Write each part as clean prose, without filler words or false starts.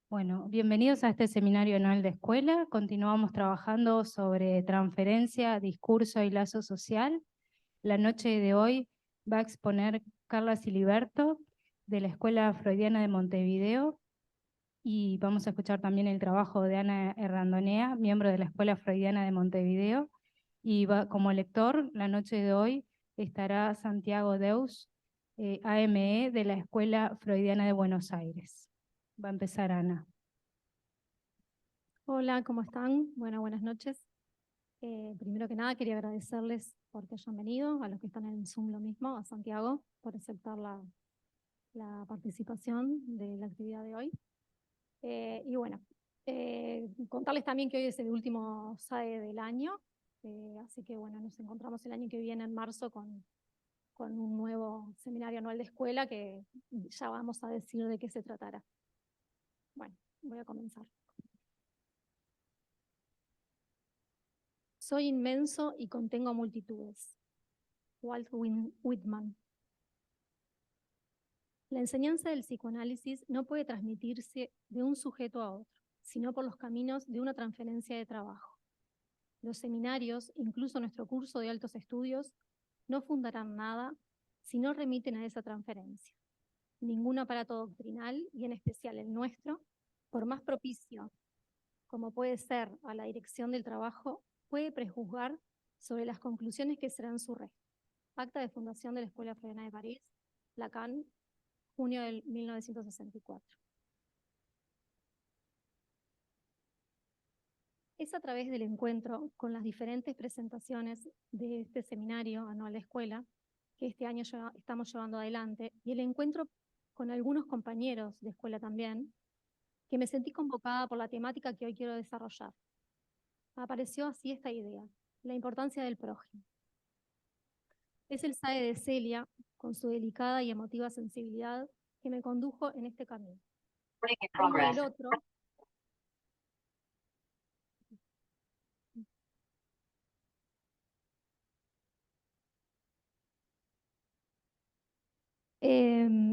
Bueno, bienvenidos a este seminario anual de escuela. Continuamos trabajando sobre transferencia, discurso y lazo social. La noche de hoy va a exponer Carla Siliberto de la Escuela Freudiana de Montevideo y vamos a escuchar también el trabajo de Ana Errandonea, miembro de la Escuela Freudiana de Montevideo. Y como lector, la noche de hoy estará Santiago Deus, AME de la Escuela Freudiana de Buenos Aires. Va a empezar Ana. Hola, ¿cómo están? Bueno, buenas noches. Primero que nada, quería agradecerles por que hayan venido, a los que están en Zoom lo mismo, a Santiago, por aceptar la participación de la actividad de hoy. Y bueno, contarles también que hoy es el último SAE del año, así que bueno, nos encontramos el año que viene, en marzo, con un nuevo seminario anual de escuela que ya vamos a decir de qué se tratará. Bueno, voy a comenzar. Soy inmenso y contengo multitudes. Walt Whitman. La enseñanza del psicoanálisis no puede transmitirse de un sujeto a otro, sino por los caminos de una transferencia de trabajo. Los seminarios, incluso nuestro curso de altos estudios, no fundarán nada si no remiten a esa transferencia. Ningún aparato doctrinal, y en especial el nuestro, por más propicio como puede ser a la dirección del trabajo, puede prejuzgar sobre las conclusiones que serán su resto. Acta de fundación de la Escuela Freudiana de París, Lacan, junio de 1964. Es a través del encuentro con las diferentes presentaciones de este seminario anual de escuela que este año ya estamos llevando adelante, y el encuentro con algunos compañeros de escuela también, que me sentí convocada por la temática que hoy quiero desarrollar. Apareció así esta idea: la importancia del prójimo. Es el SAE de Celia, con su delicada y emotiva sensibilidad, que me condujo en este camino. Como el otro,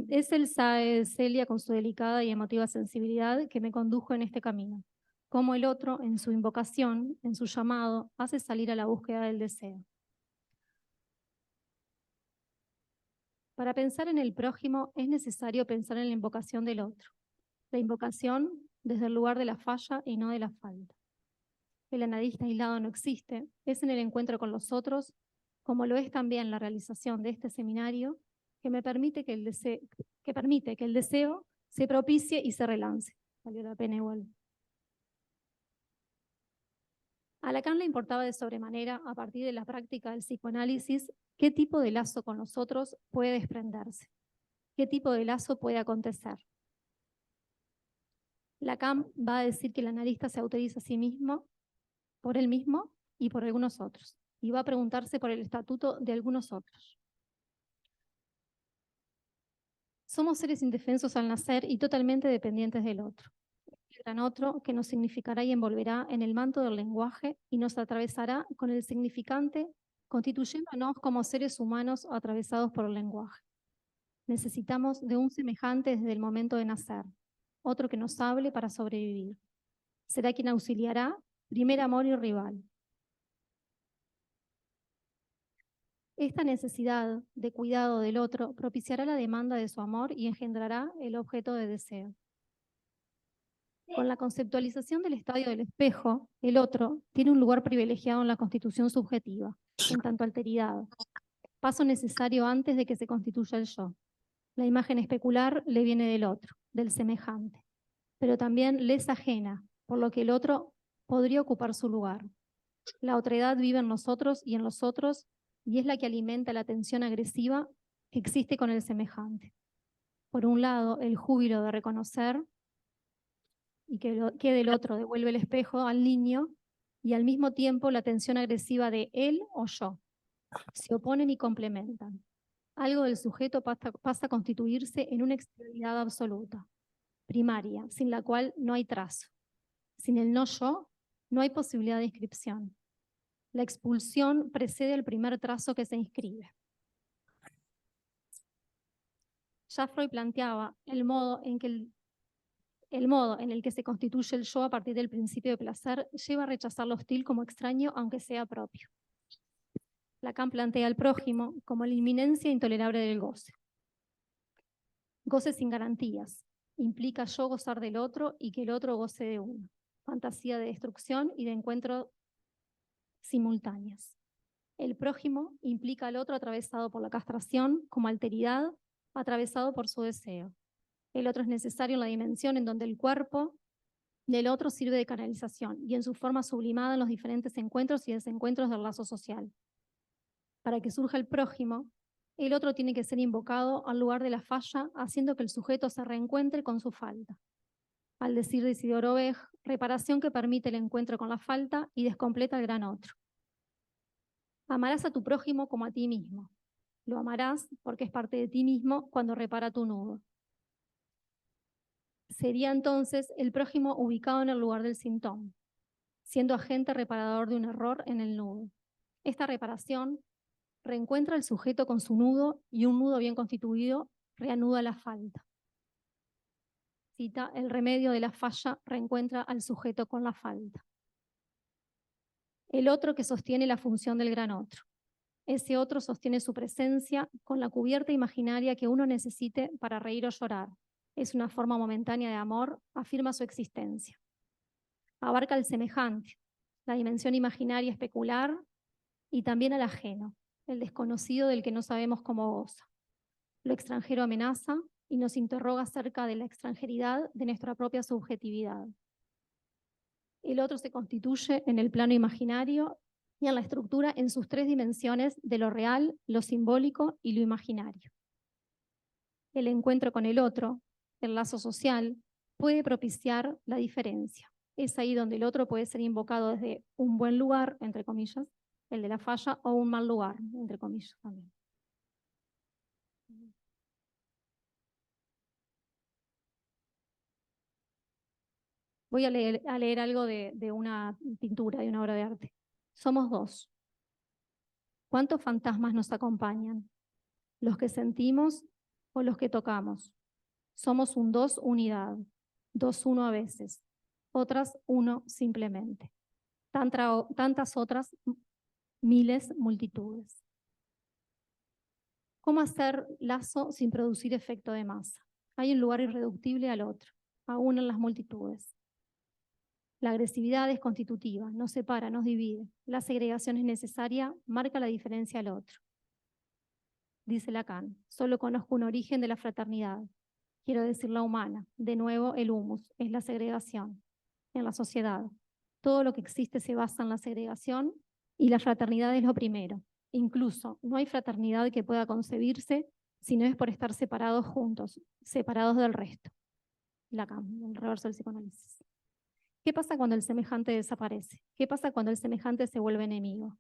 es el SAE de Celia, con su delicada y emotiva sensibilidad, que me condujo en este camino. Como el otro, en su invocación, en su llamado, hace salir a la búsqueda del deseo. Para pensar en el prójimo es necesario pensar en la invocación del otro. La invocación desde el lugar de la falla y no de la falta. El analista aislado no existe, es en el encuentro con los otros, como lo es también la realización de este seminario, que permite que el deseo se propicie y se relance. Valió la pena igual. A Lacan le importaba de sobremanera, a partir de la práctica del psicoanálisis, qué tipo de lazo con los otros puede desprenderse, qué tipo de lazo puede acontecer. Lacan va a decir que el analista se autoriza a sí mismo, por él mismo y por algunos otros, y va a preguntarse por el estatuto de algunos otros. Somos seres indefensos al nacer y totalmente dependientes del otro. El gran otro que nos significará y envolverá en el manto del lenguaje y nos atravesará con el significante, constituyéndonos como seres humanos atravesados por el lenguaje. Necesitamos de un semejante desde el momento de nacer, otro que nos hable para sobrevivir. Será quien auxiliará, primer amor y rival. Esta necesidad de cuidado del otro propiciará la demanda de su amor y engendrará el objeto de deseo. Con la conceptualización del estadio del espejo, el otro tiene un lugar privilegiado en la constitución subjetiva, en tanto alteridad, paso necesario antes de que se constituya el yo. La imagen especular le viene del otro, del semejante, pero también le es ajena, por lo que el otro podría ocupar su lugar. La otredad vive en nosotros y en los otros, y es la que alimenta la tensión agresiva que existe con el semejante. Por un lado, el júbilo de reconocer y que del otro devuelve el espejo al niño, y al mismo tiempo la tensión agresiva de él o yo. Se oponen y complementan. Algo del sujeto pasa a constituirse en una exterioridad absoluta, primaria, sin la cual no hay trazo. Sin el no-yo, no hay posibilidad de inscripción. La expulsión precede al primer trazo que se inscribe. Ya Freud planteaba el modo en que El modo en el que se constituye el yo a partir del principio de placer lleva a rechazar lo hostil como extraño, aunque sea propio. Lacan plantea al prójimo como la inminencia intolerable del goce. Goce sin garantías. Implica yo gozar del otro y que el otro goce de uno. Fantasía de destrucción y de encuentro simultáneas. El prójimo implica al otro atravesado por la castración como alteridad, atravesado por su deseo. El otro es necesario en la dimensión en donde el cuerpo del otro sirve de canalización y en su forma sublimada en los diferentes encuentros y desencuentros del lazo social. Para que surja el prójimo, el otro tiene que ser invocado al lugar de la falla, haciendo que el sujeto se reencuentre con su falta. Al decir de Isidoro Bej, reparación que permite el encuentro con la falta y descompleta el gran otro. Amarás a tu prójimo como a ti mismo. Lo amarás porque es parte de ti mismo cuando repara tu nudo. Sería entonces el prójimo ubicado en el lugar del síntoma, siendo agente reparador de un error en el nudo. Esta reparación reencuentra al sujeto con su nudo y un nudo bien constituido reanuda la falta. Cita, el remedio de la falla reencuentra al sujeto con la falta. El otro que sostiene la función del gran otro. Ese otro sostiene su presencia con la cubierta imaginaria que uno necesite para reír o llorar. Es una forma momentánea de amor, afirma su existencia. Abarca al semejante, la dimensión imaginaria especular y también al ajeno, el desconocido del que no sabemos cómo goza. Lo extranjero amenaza y nos interroga acerca de la extranjeridad de nuestra propia subjetividad. El otro se constituye en el plano imaginario y en la estructura en sus tres dimensiones de lo real, lo simbólico y lo imaginario. El encuentro con el otro, el lazo social, puede propiciar la diferencia. Es ahí donde el otro puede ser invocado desde un buen lugar, entre comillas, el de la falla, o un mal lugar, entre comillas también. Voy a leer algo de una pintura, de una obra de arte. Somos dos. ¿Cuántos fantasmas nos acompañan? ¿Los que sentimos o los que tocamos? Somos un dos unidad, dos uno a veces, otras uno simplemente. Tantas otras miles multitudes. ¿Cómo hacer lazo sin producir efecto de masa? Hay un lugar irreductible al otro, aún en las multitudes. La agresividad es constitutiva, nos separa, nos divide. La segregación es necesaria, marca la diferencia al otro. Dice Lacan, solo conozco un origen de la fraternidad, quiero decir la humana. De nuevo, el humus es la segregación en la sociedad. Todo lo que existe se basa en la segregación y la fraternidad es lo primero. Incluso no hay fraternidad que pueda concebirse si no es por estar separados juntos, separados del resto. Lacan, el reverso del psicoanálisis. ¿Qué pasa cuando el semejante desaparece? ¿Qué pasa cuando el semejante se vuelve enemigo?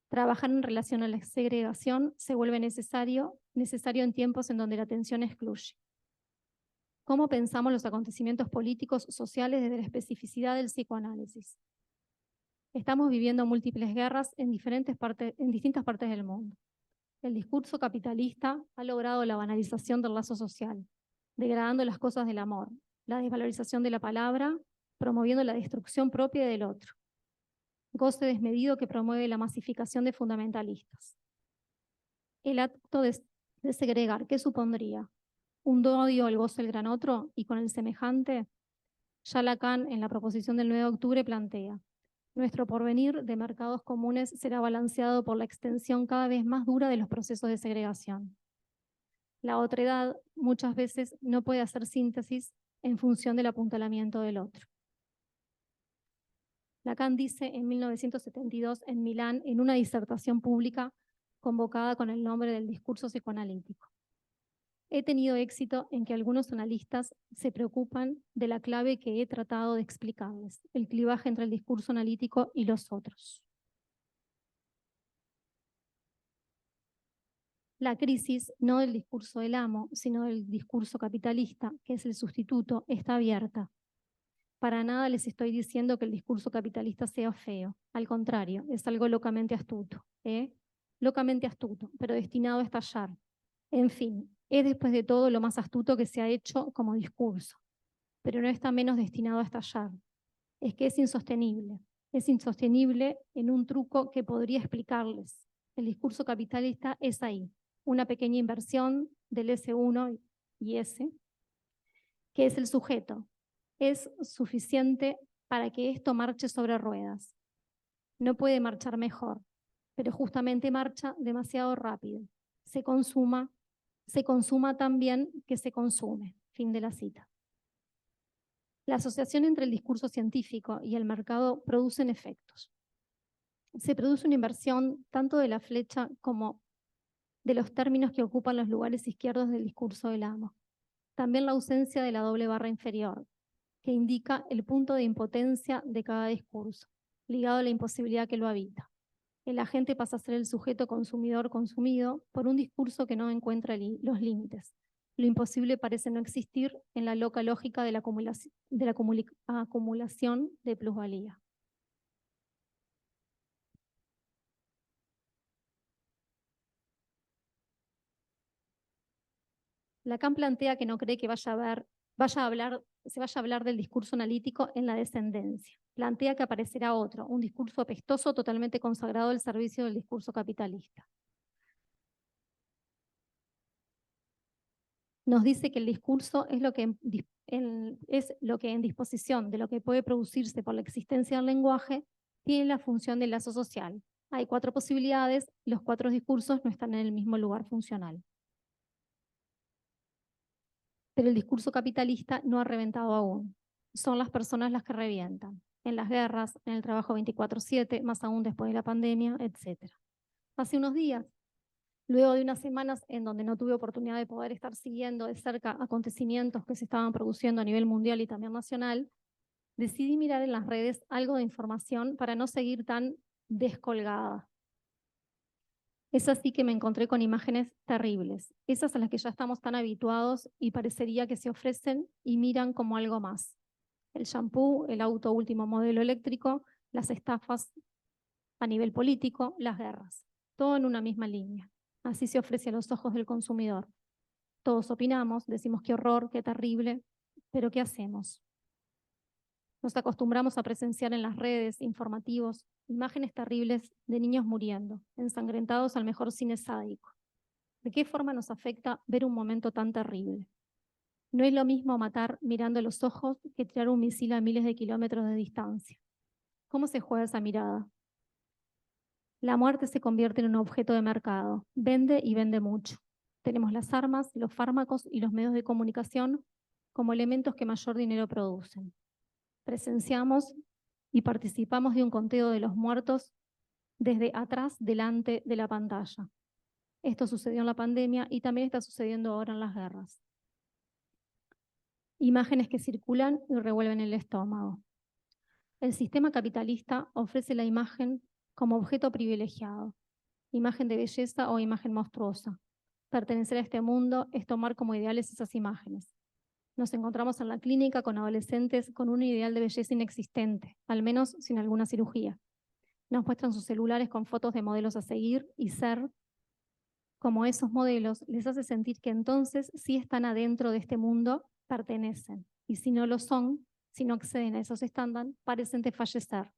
Trabajar en relación a la segregación se vuelve necesario en tiempos en donde la tensión excluye. ¿Cómo pensamos los acontecimientos políticos, sociales desde la especificidad del psicoanálisis? Estamos viviendo múltiples guerras en distintas partes del mundo. El discurso capitalista ha logrado la banalización del lazo social, degradando las cosas del amor, la desvalorización de la palabra, promoviendo la destrucción propia del otro. Goce desmedido que promueve la masificación de fundamentalistas. El acto de segregar, ¿qué supondría? Un odio al goce del gran otro y con el semejante. Ya Lacan, en la proposición del 9 de octubre, plantea: nuestro porvenir de mercados comunes será balanceado por la extensión cada vez más dura de los procesos de segregación. La otredad muchas veces no puede hacer síntesis en función del apuntalamiento del otro. Lacan dice en 1972 en Milán, en una disertación pública convocada con el nombre del discurso psicoanalítico: he tenido éxito en que algunos analistas se preocupan de la clave que he tratado de explicarles, el clivaje entre el discurso analítico y los otros. La crisis, no del discurso del amo, sino del discurso capitalista, que es el sustituto, está abierta. Para nada les estoy diciendo que el discurso capitalista sea feo. Al contrario, es algo locamente astuto, locamente astuto, pero destinado a estallar. En fin, es después de todo lo más astuto que se ha hecho como discurso. pero no está menos destinado a estallar. Es que es insostenible. Es insostenible en un truco que podría explicarles. El discurso capitalista es ahí, una pequeña inversión del S1 y S, que es el sujeto. Es suficiente para que esto marche sobre ruedas. No puede marchar mejor, pero justamente marcha demasiado rápido. Se consuma tan bien que se consume. Fin de la cita. La asociación entre el discurso científico y el mercado producen efectos. Se produce una inversión tanto de la flecha como de los términos que ocupan los lugares izquierdos del discurso del amo. También la ausencia de la doble barra inferior, que indica el punto de impotencia de cada discurso, ligado a la imposibilidad que lo habita. El agente pasa a ser el sujeto consumidor consumido por un discurso que no encuentra los límites. Lo imposible parece no existir en la loca lógica de la acumulación de plusvalía. Lacan plantea que no cree que se vaya a hablar del discurso analítico en la descendencia. Plantea que aparecerá otro, un discurso apestoso totalmente consagrado al servicio del discurso capitalista. Nos dice que el discurso es lo que en disposición de lo que puede producirse por la existencia del lenguaje tiene la función del lazo social. Hay 4 posibilidades, los 4 discursos no están en el mismo lugar funcional. Pero el discurso capitalista no ha reventado aún. Son las personas las que revientan. En las guerras, en el trabajo 24/7, más aún después de la pandemia, etc. Hace unos días, luego de unas semanas en donde no tuve oportunidad de poder estar siguiendo de cerca acontecimientos que se estaban produciendo a nivel mundial y también nacional, decidí mirar en las redes algo de información para no seguir tan descolgada. Es así que me encontré con imágenes terribles, esas a las que ya estamos tan habituados y parecería que se ofrecen y miran como algo más. El shampoo, el auto último modelo eléctrico, las estafas a nivel político, las guerras, todo en una misma línea. Así se ofrece a los ojos del consumidor. Todos opinamos, decimos qué horror, qué terrible, pero ¿qué hacemos? Nos acostumbramos a presenciar en las redes, informativos, imágenes terribles de niños muriendo, ensangrentados al mejor cine sádico. ¿De qué forma nos afecta ver un momento tan terrible? No es lo mismo matar mirando a los ojos que tirar un misil a miles de kilómetros de distancia. ¿Cómo se juega esa mirada? La muerte se convierte en un objeto de mercado, vende y vende mucho. Tenemos las armas, los fármacos y los medios de comunicación como elementos que mayor dinero producen. Presenciamos y participamos de un conteo de los muertos desde atrás, delante de la pantalla. Esto sucedió en la pandemia y también está sucediendo ahora en las guerras. Imágenes que circulan y revuelven el estómago. El sistema capitalista ofrece la imagen como objeto privilegiado, imagen de belleza o imagen monstruosa. Pertenecer a este mundo es tomar como ideales esas imágenes. Nos encontramos en la clínica con adolescentes con un ideal de belleza inexistente, al menos sin alguna cirugía. Nos muestran sus celulares con fotos de modelos a seguir y ser como esos modelos les hace sentir que entonces si están adentro de este mundo, pertenecen. Y si no lo son, si no acceden a esos estándares, parecen desfallecer.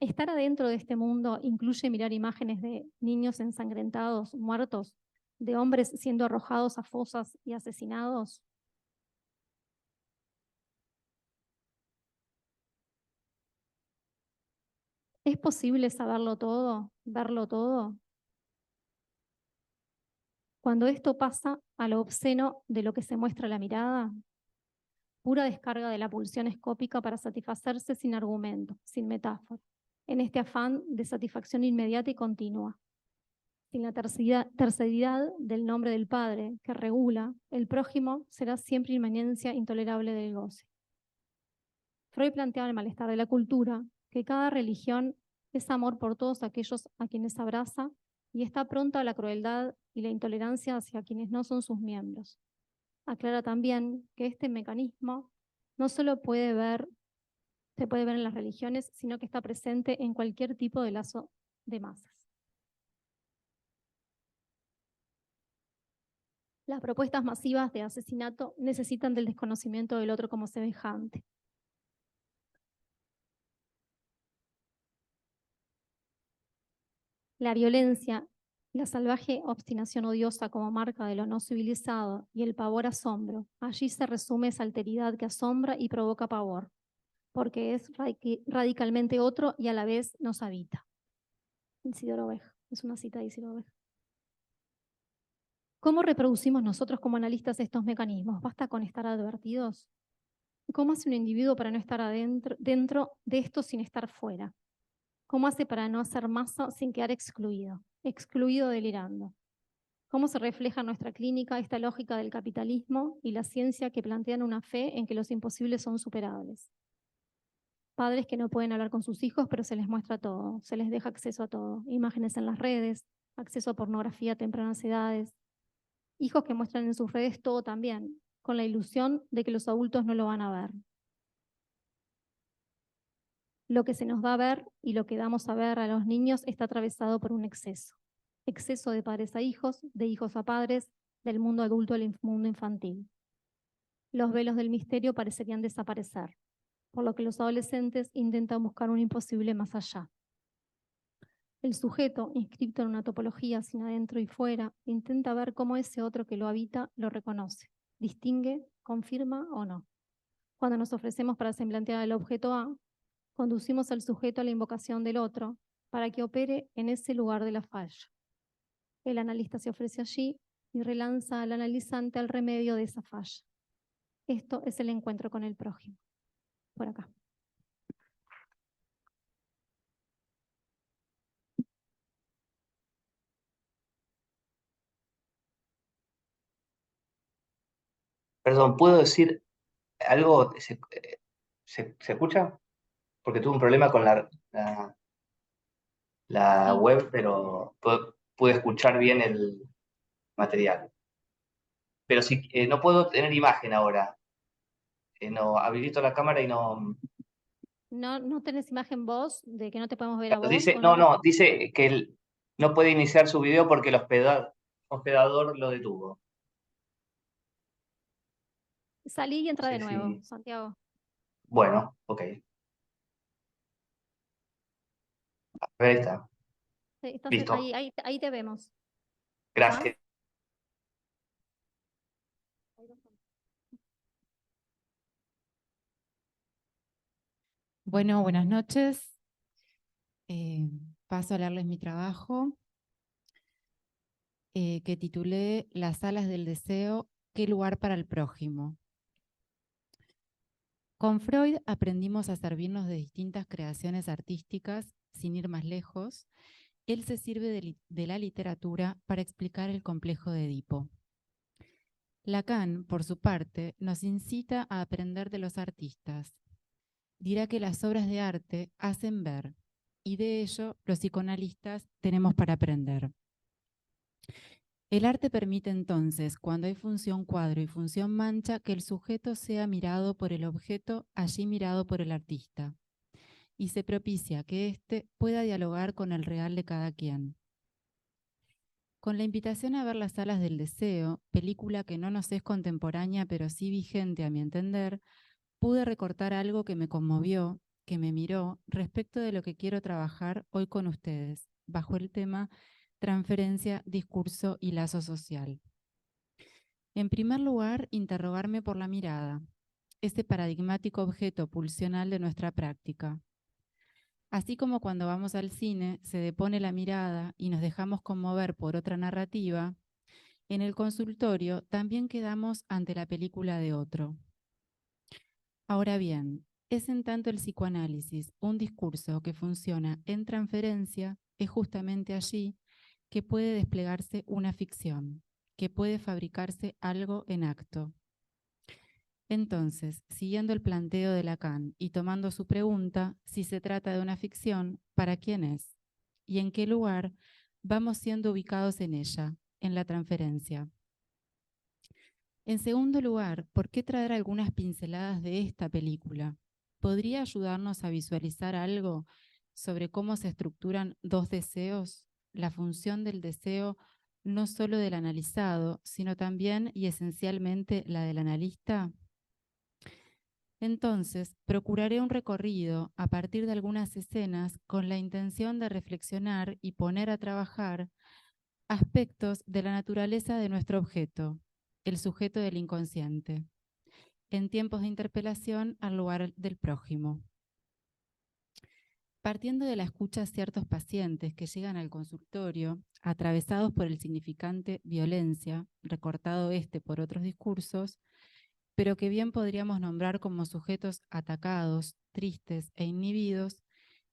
Estar adentro de este mundo incluye mirar imágenes de niños ensangrentados, muertos, de hombres siendo arrojados a fosas y asesinados. ¿Es posible saberlo todo, verlo todo? Cuando esto pasa a lo obsceno de lo que se muestra la mirada, pura descarga de la pulsión escópica para satisfacerse sin argumento, sin metáfora, en este afán de satisfacción inmediata y continua. Sin la terceridad del nombre del Padre que regula, el prójimo será siempre inmanencia intolerable del goce. Freud planteaba el malestar de la cultura, que cada religión es amor por todos aquellos a quienes abraza y está pronta a la crueldad y la intolerancia hacia quienes no son sus miembros. Aclara también que este mecanismo no solo se puede ver en las religiones, sino que está presente en cualquier tipo de lazo de masas. Las propuestas masivas de asesinato necesitan del desconocimiento del otro como semejante. La violencia, la salvaje obstinación odiosa como marca de lo no civilizado y el pavor asombro, allí se resume esa alteridad que asombra y provoca pavor, porque es radicalmente otro y a la vez nos habita. Isidoro Oveja, es una cita de Isidoro Oveja. ¿Cómo reproducimos nosotros como analistas estos mecanismos? ¿Basta con estar advertidos? ¿Cómo hace un individuo para no estar dentro de esto sin estar fuera? ¿Cómo hace para no hacer masa sin quedar excluido delirando? ¿Cómo se refleja en nuestra clínica esta lógica del capitalismo y la ciencia que plantean una fe en que los imposibles son superables? Padres que no pueden hablar con sus hijos, pero se les muestra todo, se les deja acceso a todo. Imágenes en las redes, acceso a pornografía a tempranas edades. Hijos que muestran en sus redes todo también, con la ilusión de que los adultos no lo van a ver. Lo que se nos da a ver y lo que damos a ver a los niños está atravesado por un exceso. Exceso de padres a hijos, de hijos a padres, del mundo adulto al mundo infantil. Los velos del misterio parecerían desaparecer, por lo que los adolescentes intentan buscar un imposible más allá. El sujeto, inscrito en una topología sin adentro y fuera, intenta ver cómo ese otro que lo habita lo reconoce, distingue, confirma o no. Cuando nos ofrecemos para semblantear el objeto A, conducimos al sujeto a la invocación del otro para que opere en ese lugar de la falla. El analista se ofrece allí y relanza al analizante al remedio de esa falla. Esto es el encuentro con el prójimo. Por acá. Perdón, ¿puedo decir algo? ¿Se escucha? Porque tuve un problema con la Sí. web, pero pude escuchar bien el material. Pero si no puedo tener imagen ahora. No, habilito la cámara y no. ¿No tenés imagen vos de que no te podemos ver a vos? Dice, ¿O no? no, dice que él no puede iniciar su video porque el hospedador lo detuvo. Salí y entra Sí, de nuevo, sí. Santiago. Bueno, ok. Ahí está. Listo. Ahí te vemos. ¿Estás? Gracias. Bueno, buenas noches. Paso a leerles mi trabajo, que titulé Las alas del deseo, ¿qué lugar para el prójimo? Con Freud aprendimos a servirnos de distintas creaciones artísticas, sin ir más lejos. Él se sirve de la literatura para explicar el complejo de Edipo. Lacan, por su parte, nos incita a aprender de los artistas. Dirá que las obras de arte hacen ver, y de ello los psicoanalistas tenemos para aprender. El arte permite entonces, cuando hay función cuadro y función mancha, que el sujeto sea mirado por el objeto, allí mirado por el artista, y se propicia que éste pueda dialogar con el real de cada quien. Con la invitación a ver Las alas del deseo, película que no nos es contemporánea pero sí vigente a mi entender, pude recortar algo que me conmovió, que me miró, respecto de lo que quiero trabajar hoy con ustedes, bajo el tema transferencia, discurso y lazo social. En primer lugar, interrogarme por la mirada, ese paradigmático objeto pulsional de nuestra práctica. Así como cuando vamos al cine se depone la mirada y nos dejamos conmover por otra narrativa, en el consultorio también quedamos ante la película de otro. Ahora bien, es en tanto el psicoanálisis un discurso que funciona en transferencia, es justamente allí que puede desplegarse una ficción, que puede fabricarse algo en acto. Entonces, siguiendo el planteo de Lacan y tomando su pregunta, si se trata de una ficción, ¿para quién es? ¿Y en qué lugar vamos siendo ubicados en ella, en la transferencia? En segundo lugar, ¿por qué traer algunas pinceladas de esta película? ¿Podría ayudarnos a visualizar algo sobre cómo se estructuran dos deseos, la función del deseo no solo del analizado, sino también y esencialmente la del analista? Entonces, procuraré un recorrido a partir de algunas escenas con la intención de reflexionar y poner a trabajar aspectos de la naturaleza de nuestro objeto, el sujeto del inconsciente, en tiempos de interpelación al lugar del prójimo. Partiendo de la escucha a ciertos pacientes que llegan al consultorio, atravesados por el significante violencia, recortado por otros discursos, pero que bien podríamos nombrar como sujetos atacados, tristes e inhibidos,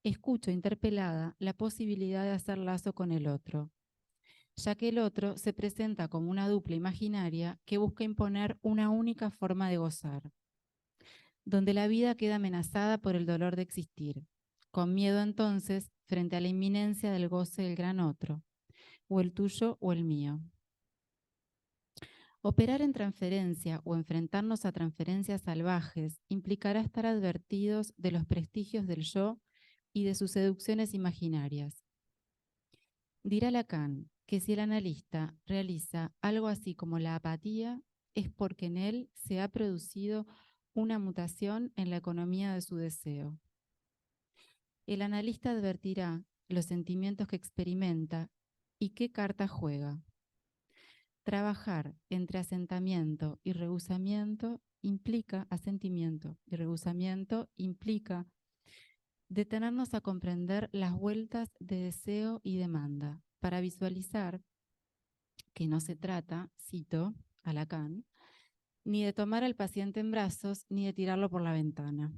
escucho interpelada la posibilidad de hacer lazo con el otro, ya que el otro se presenta como una dupla imaginaria que busca imponer una única forma de gozar, donde la vida queda amenazada por el dolor de existir, con miedo entonces frente a la inminencia del goce del gran otro, o el tuyo o el mío. Operar en transferencia o enfrentarnos a transferencias salvajes implicará estar advertidos de los prestigios del yo y de sus seducciones imaginarias. Dirá Lacan que si el analista realiza algo así como la apatía, es porque en él se ha producido una mutación en la economía de su deseo. El analista advertirá los sentimientos que experimenta y qué carta juega. Trabajar entre asentamiento y rehusamiento implica detenernos a comprender las vueltas de deseo y demanda para visualizar que no se trata, cito a Lacan, ni de tomar al paciente en brazos ni de tirarlo por la ventana.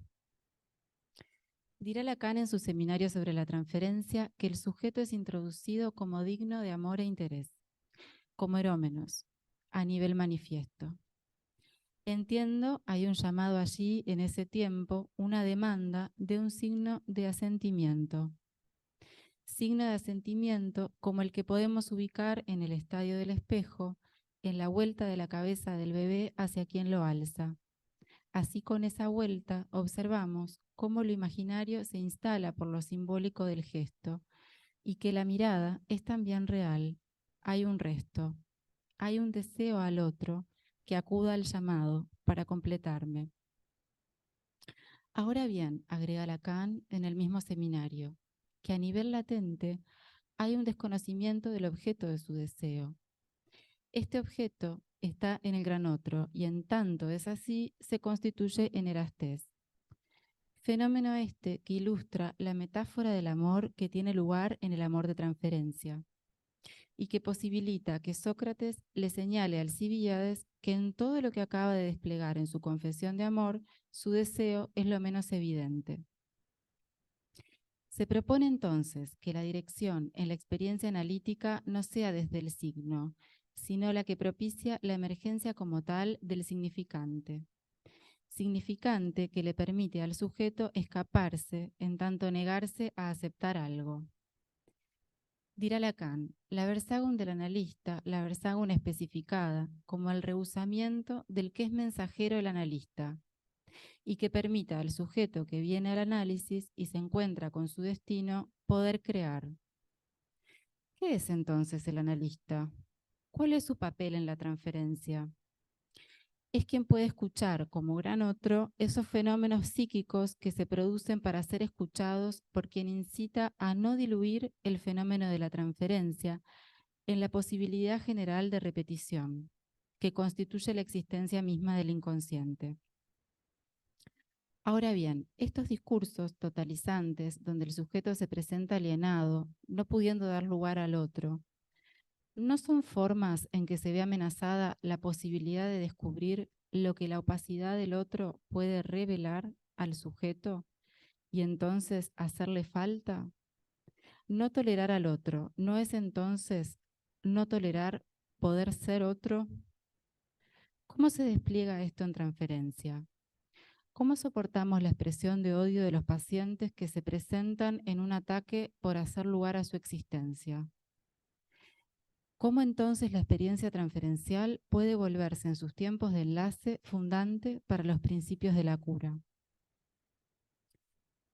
Dirá Lacan en su seminario sobre la transferencia que el sujeto es introducido como digno de amor e interés, como erómenos, a nivel manifiesto. Entiendo, hay un llamado allí en ese tiempo, una demanda de un signo de asentimiento. Signo de asentimiento como el que podemos ubicar en el estadio del espejo, en la vuelta de la cabeza del bebé hacia quien lo alza. Así, con esa vuelta observamos cómo lo imaginario se instala por lo simbólico del gesto y que la mirada es también real. Hay un resto, hay un deseo al otro que acuda al llamado para completarme. Ahora bien, agrega Lacan en el mismo seminario, que a nivel latente hay un desconocimiento del objeto de su deseo. Este objeto está en el gran otro y en tanto es así, se constituye en erastés. Fenómeno que ilustra la metáfora del amor que tiene lugar en el amor de transferencia y que posibilita que Sócrates le señale a Alcibíades que en todo lo que acaba de desplegar en su confesión de amor, su deseo es lo menos evidente. Se propone entonces que la dirección en la experiencia analítica no sea desde el signo, sino la que propicia la emergencia como tal del significante. Significante que le permite al sujeto escaparse, en tanto negarse a aceptar algo. Dirá Lacan, la Versagum del analista, la Versagum especificada, como el rehusamiento del que es mensajero el analista, y que permita al sujeto que viene al análisis y se encuentra con su destino poder crear. ¿Qué es entonces el analista? ¿Cuál es su papel en la transferencia? Es quien puede escuchar como gran otro esos fenómenos psíquicos que se producen para ser escuchados por quien incita a no diluir el fenómeno de la transferencia en la posibilidad general de repetición, que constituye la existencia misma del inconsciente. Ahora bien, estos discursos totalizantes, donde el sujeto se presenta alienado, no pudiendo dar lugar al otro, ¿no son formas en que se ve amenazada la posibilidad de descubrir lo que la opacidad del otro puede revelar al sujeto y entonces hacerle falta? No tolerar al otro, ¿no es entonces no tolerar poder ser otro? ¿Cómo se despliega esto en transferencia? ¿Cómo soportamos la expresión de odio de los pacientes que se presentan en un ataque por hacer lugar a su existencia? ¿Cómo entonces la experiencia transferencial puede volverse en sus tiempos de enlace fundante para los principios de la cura?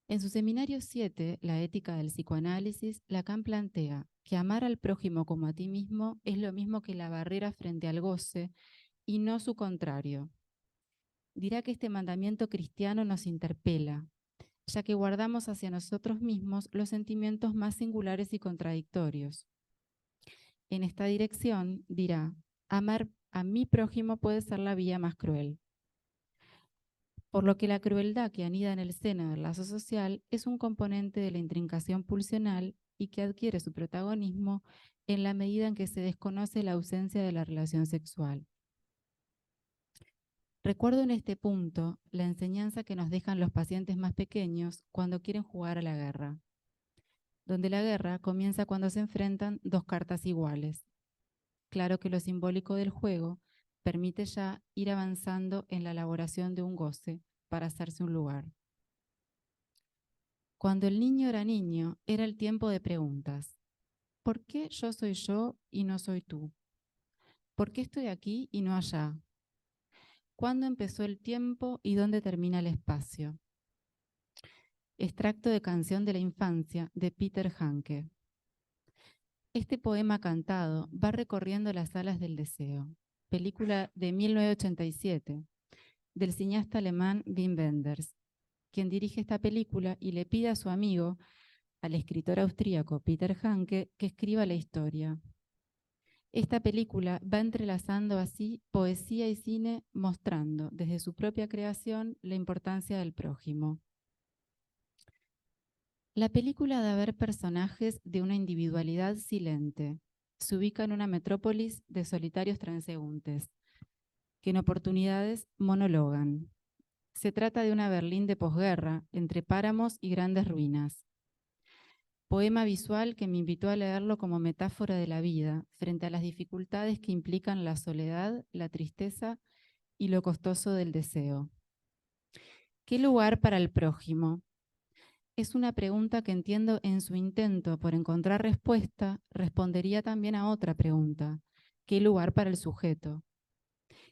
En su seminario 7, La ética del psicoanálisis, Lacan plantea que amar al prójimo como a ti mismo es lo mismo que la barrera frente al goce y no su contrario. Dirá que este mandamiento cristiano nos interpela, ya que guardamos hacia nosotros mismos los sentimientos más singulares y contradictorios. En esta dirección, dirá, amar a mi prójimo puede ser la vía más cruel. Por lo que la crueldad que anida en el seno del lazo social es un componente de la intrincación pulsional y que adquiere su protagonismo en la medida en que se desconoce la ausencia de la relación sexual. Recuerdo en este punto la enseñanza que nos dejan los pacientes más pequeños cuando quieren jugar a la guerra, donde la guerra comienza cuando se enfrentan dos cartas iguales. Claro que lo simbólico del juego permite ya ir avanzando en la elaboración de un goce para hacerse un lugar. Cuando el niño era el tiempo de preguntas. ¿Por qué yo soy yo y no soy tú? ¿Por qué estoy aquí y no allá? ¿Cuándo empezó el tiempo y dónde termina el espacio? Extracto de Canción de la Infancia de Peter Handke. Este poema cantado va recorriendo las salas del deseo, película de 1987, del cineasta alemán Wim Wenders, quien dirige esta película y le pide a su amigo, al escritor austríaco Peter Handke, que escriba la historia. Esta película va entrelazando así poesía y cine, mostrando desde su propia creación la importancia del prójimo. La película da a ver personajes de una individualidad silente. Se ubica en una metrópolis de solitarios transeúntes, que en oportunidades monologan. Se trata de una Berlín de posguerra, entre páramos y grandes ruinas. Poema visual que me invitó a leerlo como metáfora de la vida, frente a las dificultades que implican la soledad, la tristeza y lo costoso del deseo. ¿Qué lugar para el prójimo? Es una pregunta que entiendo en su intento por encontrar respuesta, respondería también a otra pregunta. ¿Qué lugar para el sujeto?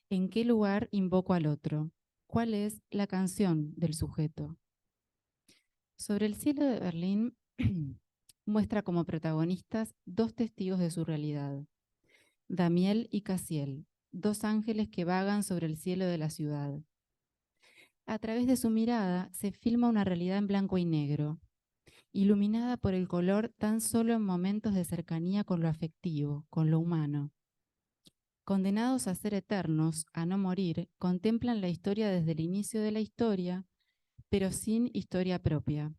¿En qué lugar invoco al otro? ¿Cuál es la canción del sujeto? Sobre el cielo de Berlín muestra como protagonistas dos testigos de su realidad, Damiel y Casiel, dos ángeles que vagan sobre el cielo de la ciudad. A través de su mirada se filma una realidad en blanco y negro, iluminada por el color tan solo en momentos de cercanía con lo afectivo, con lo humano. Condenados a ser eternos, a no morir, contemplan la historia desde el inicio de la historia, pero sin historia propia.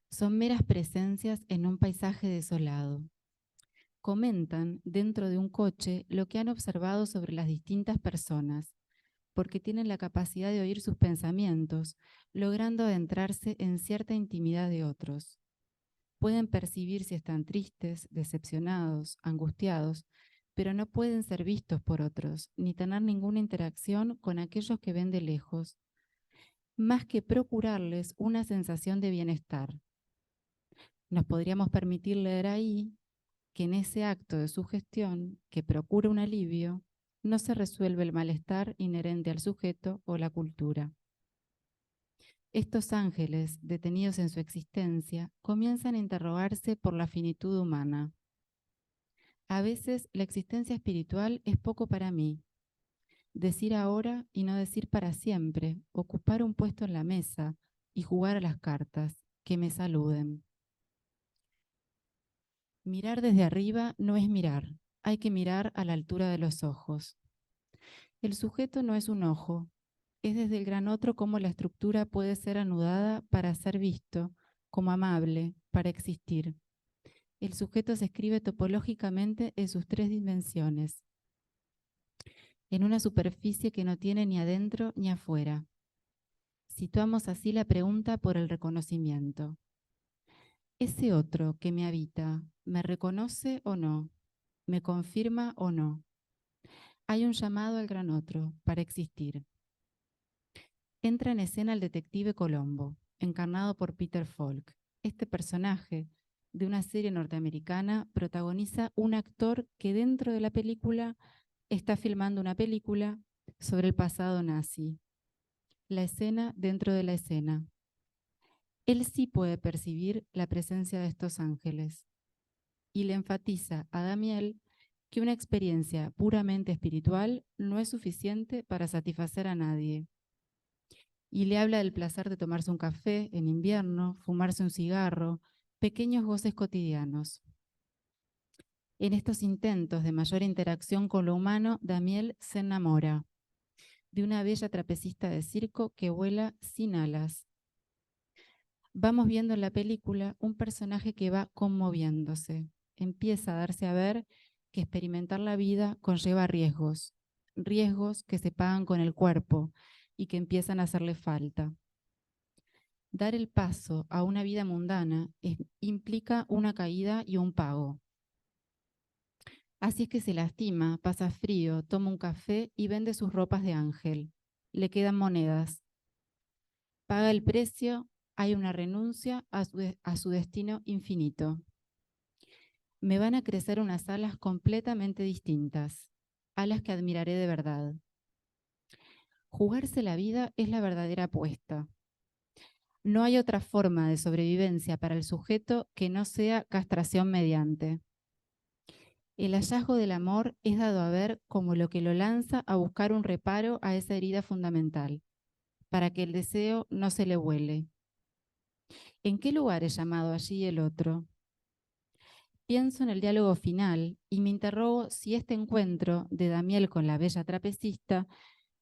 Son meras presencias en un paisaje desolado. Comentan dentro de un coche lo que han observado sobre las distintas personas, porque tienen la capacidad de oír sus pensamientos, logrando adentrarse en cierta intimidad de otros. Pueden percibir si están tristes, decepcionados, angustiados, pero no pueden ser vistos por otros, ni tener ninguna interacción con aquellos que ven de lejos, más que procurarles una sensación de bienestar. Nos podríamos permitir leer ahí que en ese acto de sugestión, que procura un alivio, no se resuelve el malestar inherente al sujeto o la cultura. Estos ángeles, detenidos en su existencia, comienzan a interrogarse por la finitud humana. A veces la existencia espiritual es poco para mí. Decir ahora y no decir para siempre, ocupar un puesto en la mesa y jugar a las cartas, que me saluden. Mirar desde arriba no es mirar, hay que mirar a la altura de los ojos. El sujeto no es un ojo, es desde el gran otro cómo la estructura puede ser anudada para ser visto, como amable, para existir. El sujeto se escribe topológicamente en sus tres dimensiones, en una superficie que no tiene ni adentro ni afuera. Situamos así la pregunta por el reconocimiento. Ese otro que me habita, ¿me reconoce o no? ¿Me confirma o no? Hay un llamado al gran otro para existir. Entra en escena el detective Colombo, encarnado por Peter Falk. Este personaje de una serie norteamericana protagoniza un actor que dentro de la película está filmando una película sobre el pasado nazi. La escena dentro de la escena. él sí puede percibir la presencia de estos ángeles y le enfatiza a Damiel que una experiencia puramente espiritual no es suficiente para satisfacer a nadie. Y le habla del placer de tomarse un café en invierno, fumarse un cigarro, pequeños goces cotidianos. En estos intentos de mayor interacción con lo humano, Damiel se enamora de una bella trapecista de circo que vuela sin alas. Vamos viendo en la película un personaje que va conmoviéndose. Empieza a darse a ver que experimentar la vida conlleva riesgos, riesgos que se pagan con el cuerpo y que empiezan a hacerle falta. Dar el paso a una vida mundana implica una caída y un pago. Así es que se lastima, pasa frío, toma un café y vende sus ropas de ángel. Le quedan monedas. Paga el precio, hay una renuncia a su destino infinito. Me van a crecer unas alas completamente distintas, alas que admiraré de verdad. Jugarse la vida es la verdadera apuesta. No hay otra forma de sobrevivencia para el sujeto que no sea castración mediante. El hallazgo del amor es dado a ver como lo que lo lanza a buscar un reparo a esa herida fundamental, para que el deseo no se le vuele. ¿En qué lugar es llamado allí el otro? Pienso en el diálogo final y me interrogo si este encuentro de Damiel con la bella trapecista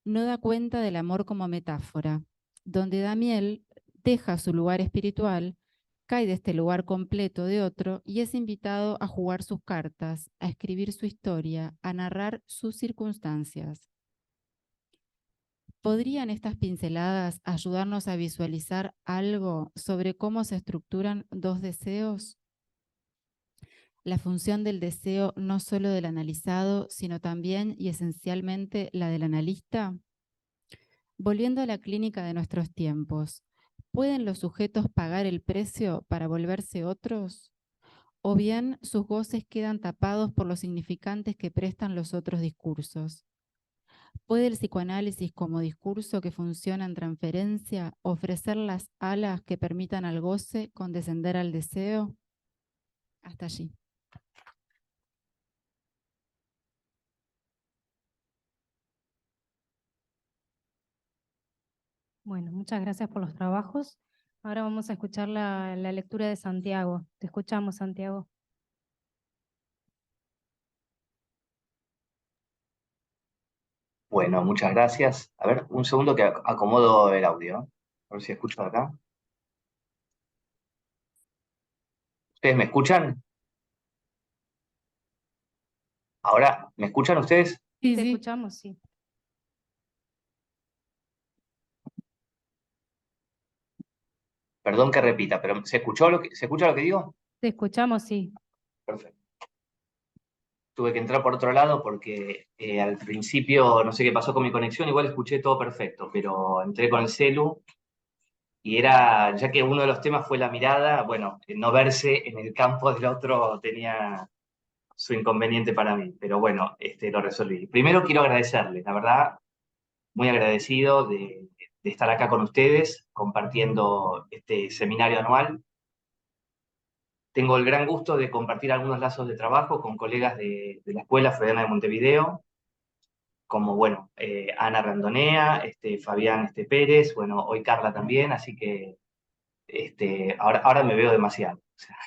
no da cuenta del amor como metáfora, donde Damiel deja su lugar espiritual, cae de este lugar completo de otro y es invitado a jugar sus cartas, a escribir su historia, a narrar sus circunstancias. ¿Podrían estas pinceladas ayudarnos a visualizar algo sobre cómo se estructuran dos deseos? La función del deseo no solo del analizado, sino también y esencialmente la del analista. Volviendo a la clínica de nuestros tiempos, ¿pueden los sujetos pagar el precio para volverse otros? ¿O bien sus goces quedan tapados por los significantes que prestan los otros discursos? ¿Puede el psicoanálisis como discurso que funciona en transferencia ofrecer las alas que permitan al goce condescender al deseo? Hasta allí. Bueno, muchas gracias por los trabajos. Ahora vamos a escuchar la lectura de Santiago. Te escuchamos, Santiago. Bueno, muchas gracias. A ver, un segundo que acomodo el audio. A ver si escucho acá. ¿Ustedes me escuchan? Ahora, ¿me escuchan ustedes? Te escuchamos, sí. Perdón que repita, pero ¿se escucha lo que digo? Te escuchamos, sí. Perfecto. Tuve que entrar por otro lado porque al principio no sé qué pasó con mi conexión, igual escuché todo perfecto, pero entré con el celu y era, ya que uno de los temas fue la mirada, bueno, no verse en el campo del otro tenía su inconveniente para mí, pero bueno, lo resolví. Primero quiero agradecerles, la verdad, muy agradecido de estar acá con ustedes compartiendo este seminario anual. Tengo el gran gusto de compartir algunos lazos de trabajo con colegas de la Escuela Freudiana de Montevideo, como, bueno, Ana Randonea, Fabián Pérez, bueno, hoy Carla también, así que ahora me veo demasiado. O sea,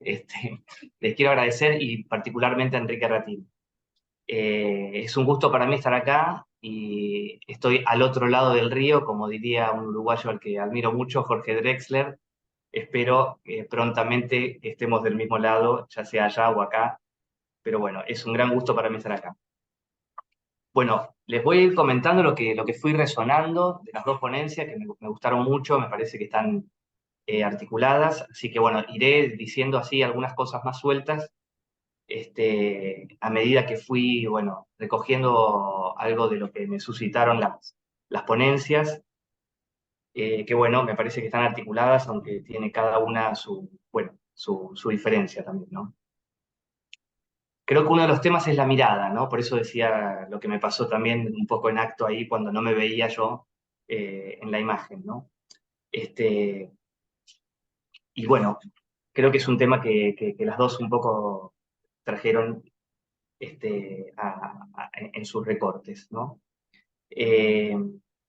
les quiero agradecer y particularmente a Enrique Ratín. Es un gusto para mí estar acá y estoy al otro lado del río, como diría un uruguayo al que admiro mucho, Jorge Drexler. Espero que prontamente estemos del mismo lado, ya sea allá o acá, pero bueno, es un gran gusto para mí estar acá. Bueno, les voy a ir comentando lo que fui resonando de las dos ponencias, que me gustaron mucho, me parece que están articuladas, así que bueno, iré diciendo así algunas cosas más sueltas a medida que fui, bueno, recogiendo algo de lo que me suscitaron las ponencias, que bueno, me parece que están articuladas, aunque tiene cada una su diferencia también, ¿no? Creo que uno de los temas es la mirada, ¿no? Por eso decía lo que me pasó también un poco en acto ahí cuando no me veía yo en la imagen, ¿no? Y bueno, creo que es un tema que las dos un poco trajeron en sus recortes, ¿no?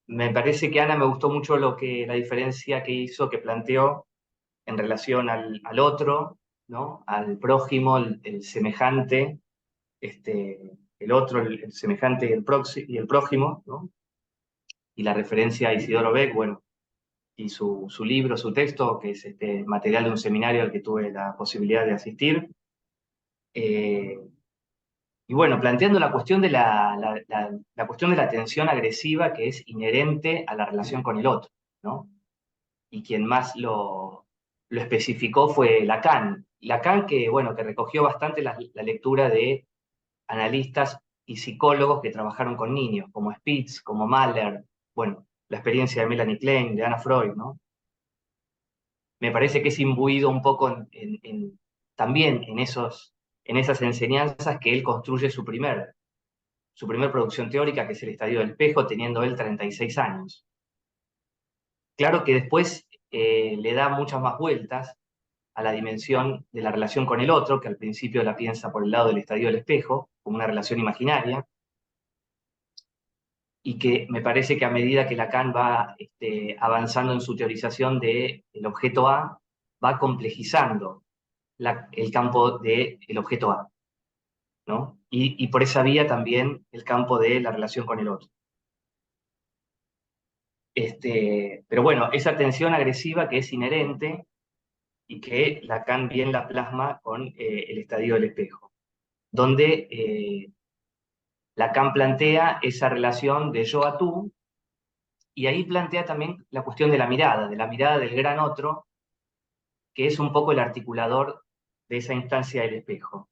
Me parece que Ana me gustó mucho la diferencia que hizo, que planteó en relación al otro, ¿no? Al prójimo, el semejante, el otro, el semejante y el prójimo, ¿no? Y la referencia a Isidoro Beck, bueno, y su libro, su texto, que es material de un seminario al que tuve la posibilidad de asistir. Y bueno, planteando la cuestión de la cuestión de la tensión agresiva que es inherente a la relación con el otro, ¿no? Y quien más lo especificó fue Lacan. Lacan que, bueno, que recogió bastante la lectura de analistas y psicólogos que trabajaron con niños, como Spitz, como Mahler, bueno, la experiencia de Melanie Klein, de Anna Freud, ¿no? Me parece que es imbuido un poco también en esas enseñanzas que él construye su primer producción teórica, que es El Estadio del Espejo, teniendo él 36 años. Claro que después le da muchas más vueltas a la dimensión de la relación con el otro, que al principio la piensa por el lado del Estadio del Espejo, como una relación imaginaria, y que me parece que a medida que Lacan va avanzando en su teorización del objeto A, va complejizando el campo del objeto A, ¿no? Y por esa vía también el campo de la relación con el otro. Pero bueno, esa tensión agresiva que es inherente y que Lacan bien la plasma con el Estadio del Espejo, donde Lacan plantea esa relación de yo a tú, y ahí plantea también la cuestión de la mirada del gran otro, que es un poco el articulador de esa instancia del espejo.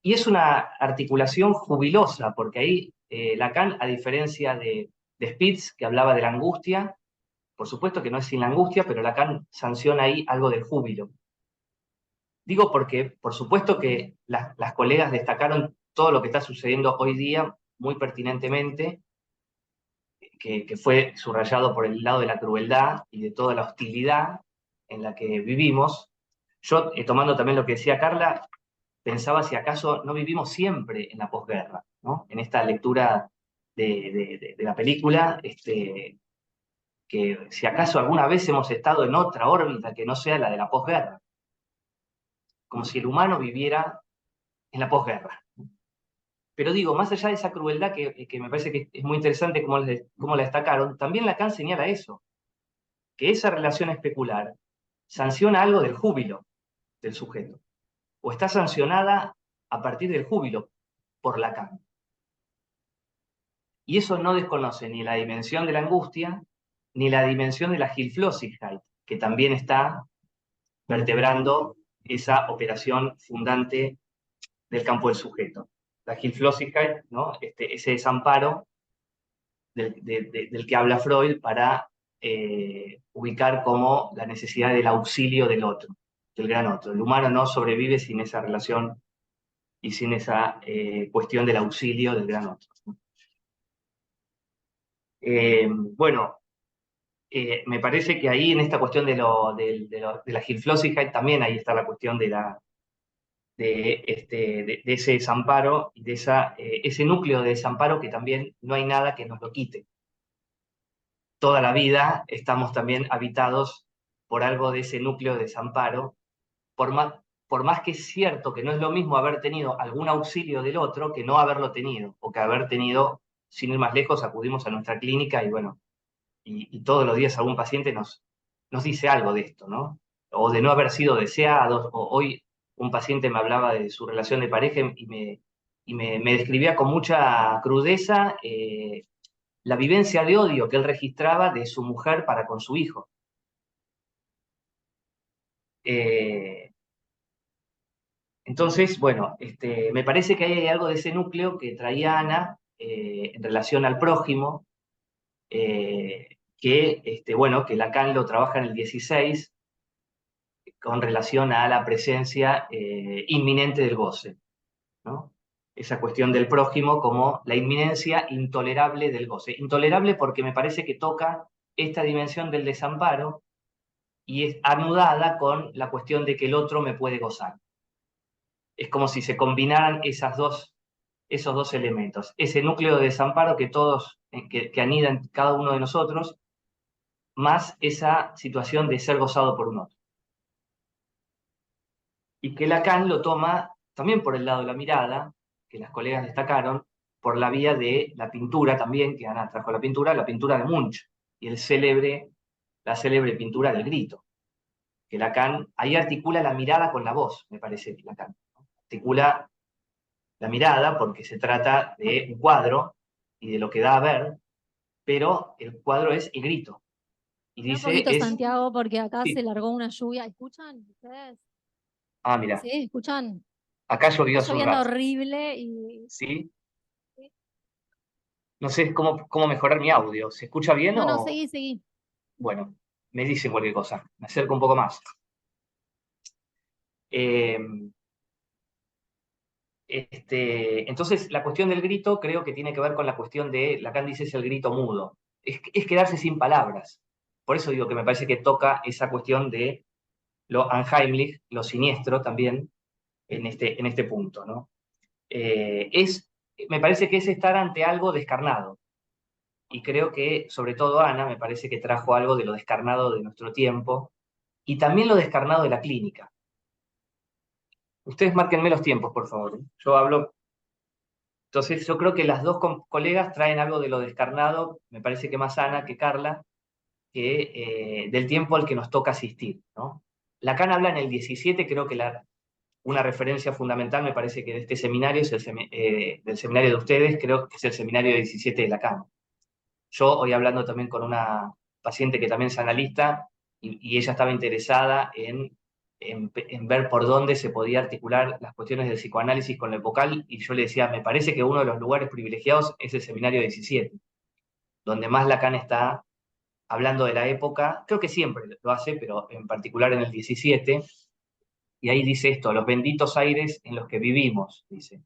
Y es una articulación jubilosa, porque ahí Lacan, a diferencia de Spitz, que hablaba de la angustia, por supuesto que no es sin la angustia, pero Lacan sanciona ahí algo del júbilo. Digo porque, por supuesto que las colegas destacaron todo lo que está sucediendo hoy día muy pertinentemente, que fue subrayado por el lado de la crueldad y de toda la hostilidad en la que vivimos. Yo, tomando también lo que decía Carla, pensaba si acaso no vivimos siempre en la posguerra, ¿no? En esta lectura de la película, que si acaso alguna vez hemos estado en otra órbita que no sea la de la posguerra, como si el humano viviera en la posguerra. Pero digo, más allá de esa crueldad que me parece que es muy interesante como la destacaron, también Lacan señala eso, que esa relación especular sanciona algo del júbilo del sujeto, o está sancionada a partir del júbilo por Lacan. Y eso no desconoce ni la dimensión de la angustia, ni la dimensión de la Hilflosigkeit, que también está vertebrando esa operación fundante del campo del sujeto. La Hilflosigkeit, ¿no? Ese desamparo del que habla Freud para ubicar como la necesidad del auxilio del otro, del gran otro. El humano no sobrevive sin esa relación y sin esa cuestión del auxilio del gran otro. Bueno, me parece que ahí en esta cuestión de la Hilflosigkeit también ahí está la cuestión de ese desamparo y de ese núcleo de desamparo que también no hay nada que nos lo quite. Toda la vida estamos también habitados por algo de ese núcleo de desamparo, por más que es cierto que no es lo mismo haber tenido algún auxilio del otro que no haberlo tenido, o que haber tenido, sin ir más lejos, acudimos a nuestra clínica y bueno, y todos los días algún paciente nos dice algo de esto, ¿no? O de no haber sido deseados, o hoy un paciente me hablaba de su relación de pareja y me describía con mucha crudeza la vivencia de odio que él registraba de su mujer para con su hijo. Entonces, bueno, me parece que hay algo de ese núcleo que traía Ana en relación al prójimo, que Lacan lo trabaja en el 16 con relación a la presencia inminente del goce, ¿no? Esa cuestión del prójimo como la inminencia intolerable del goce. Intolerable porque me parece que toca esta dimensión del desamparo y es anudada con la cuestión de que el otro me puede gozar. Es como si se combinaran esos dos elementos. Ese núcleo de desamparo que anida en cada uno de nosotros, más esa situación de ser gozado por un otro. Y que Lacan lo toma también por el lado de la mirada, que las colegas destacaron, por la vía de la pintura también, que Ana trajo la pintura de Munch, y la célebre pintura del grito. Que Lacan ahí articula la mirada con la voz, me parece, Lacan. Articula la mirada porque se trata de un cuadro y de lo que da a ver, pero el cuadro es el grito. Y Un dice, poquito, Santiago, porque acá sí. se largó una lluvia. ¿Escuchan ustedes? Ah, mira. Sí, ¿escuchan? Acá llovió Está hace un lloviendo rato. horrible y... ¿Sí? No sé cómo mejorar mi audio. ¿Se escucha bien No, o...? seguí. Bueno, me dicen cualquier cosa. Me acerco un poco más. Entonces, la cuestión del grito creo que tiene que ver con la cuestión de, Lacan dice, es el grito mudo. Es quedarse sin palabras. Por eso digo que me parece que toca esa cuestión de lo unheimlich, lo siniestro también, en este punto, ¿no? Me parece que es estar ante algo descarnado. Y creo que, sobre todo Ana, me parece que trajo algo de lo descarnado de nuestro tiempo y también lo descarnado de la clínica. Ustedes márquenme los tiempos, por favor. Yo hablo. Entonces, yo creo que las dos colegas traen algo de lo descarnado, me parece que más Ana que Carla, del tiempo al que nos toca asistir, ¿no? Lacan habla en el 17, creo que una referencia fundamental, me parece que de este seminario, es del seminario de ustedes, creo que es el seminario 17 de Lacan. Yo hoy hablando también con una paciente que también es analista, y ella estaba interesada en ver por dónde se podía articular las cuestiones del psicoanálisis con el vocal, y yo le decía, me parece que uno de los lugares privilegiados es el seminario 17, donde más Lacan está hablando de la época, creo que siempre lo hace, pero en particular en el 17, y ahí dice esto, los benditos aires en los que vivimos, dice.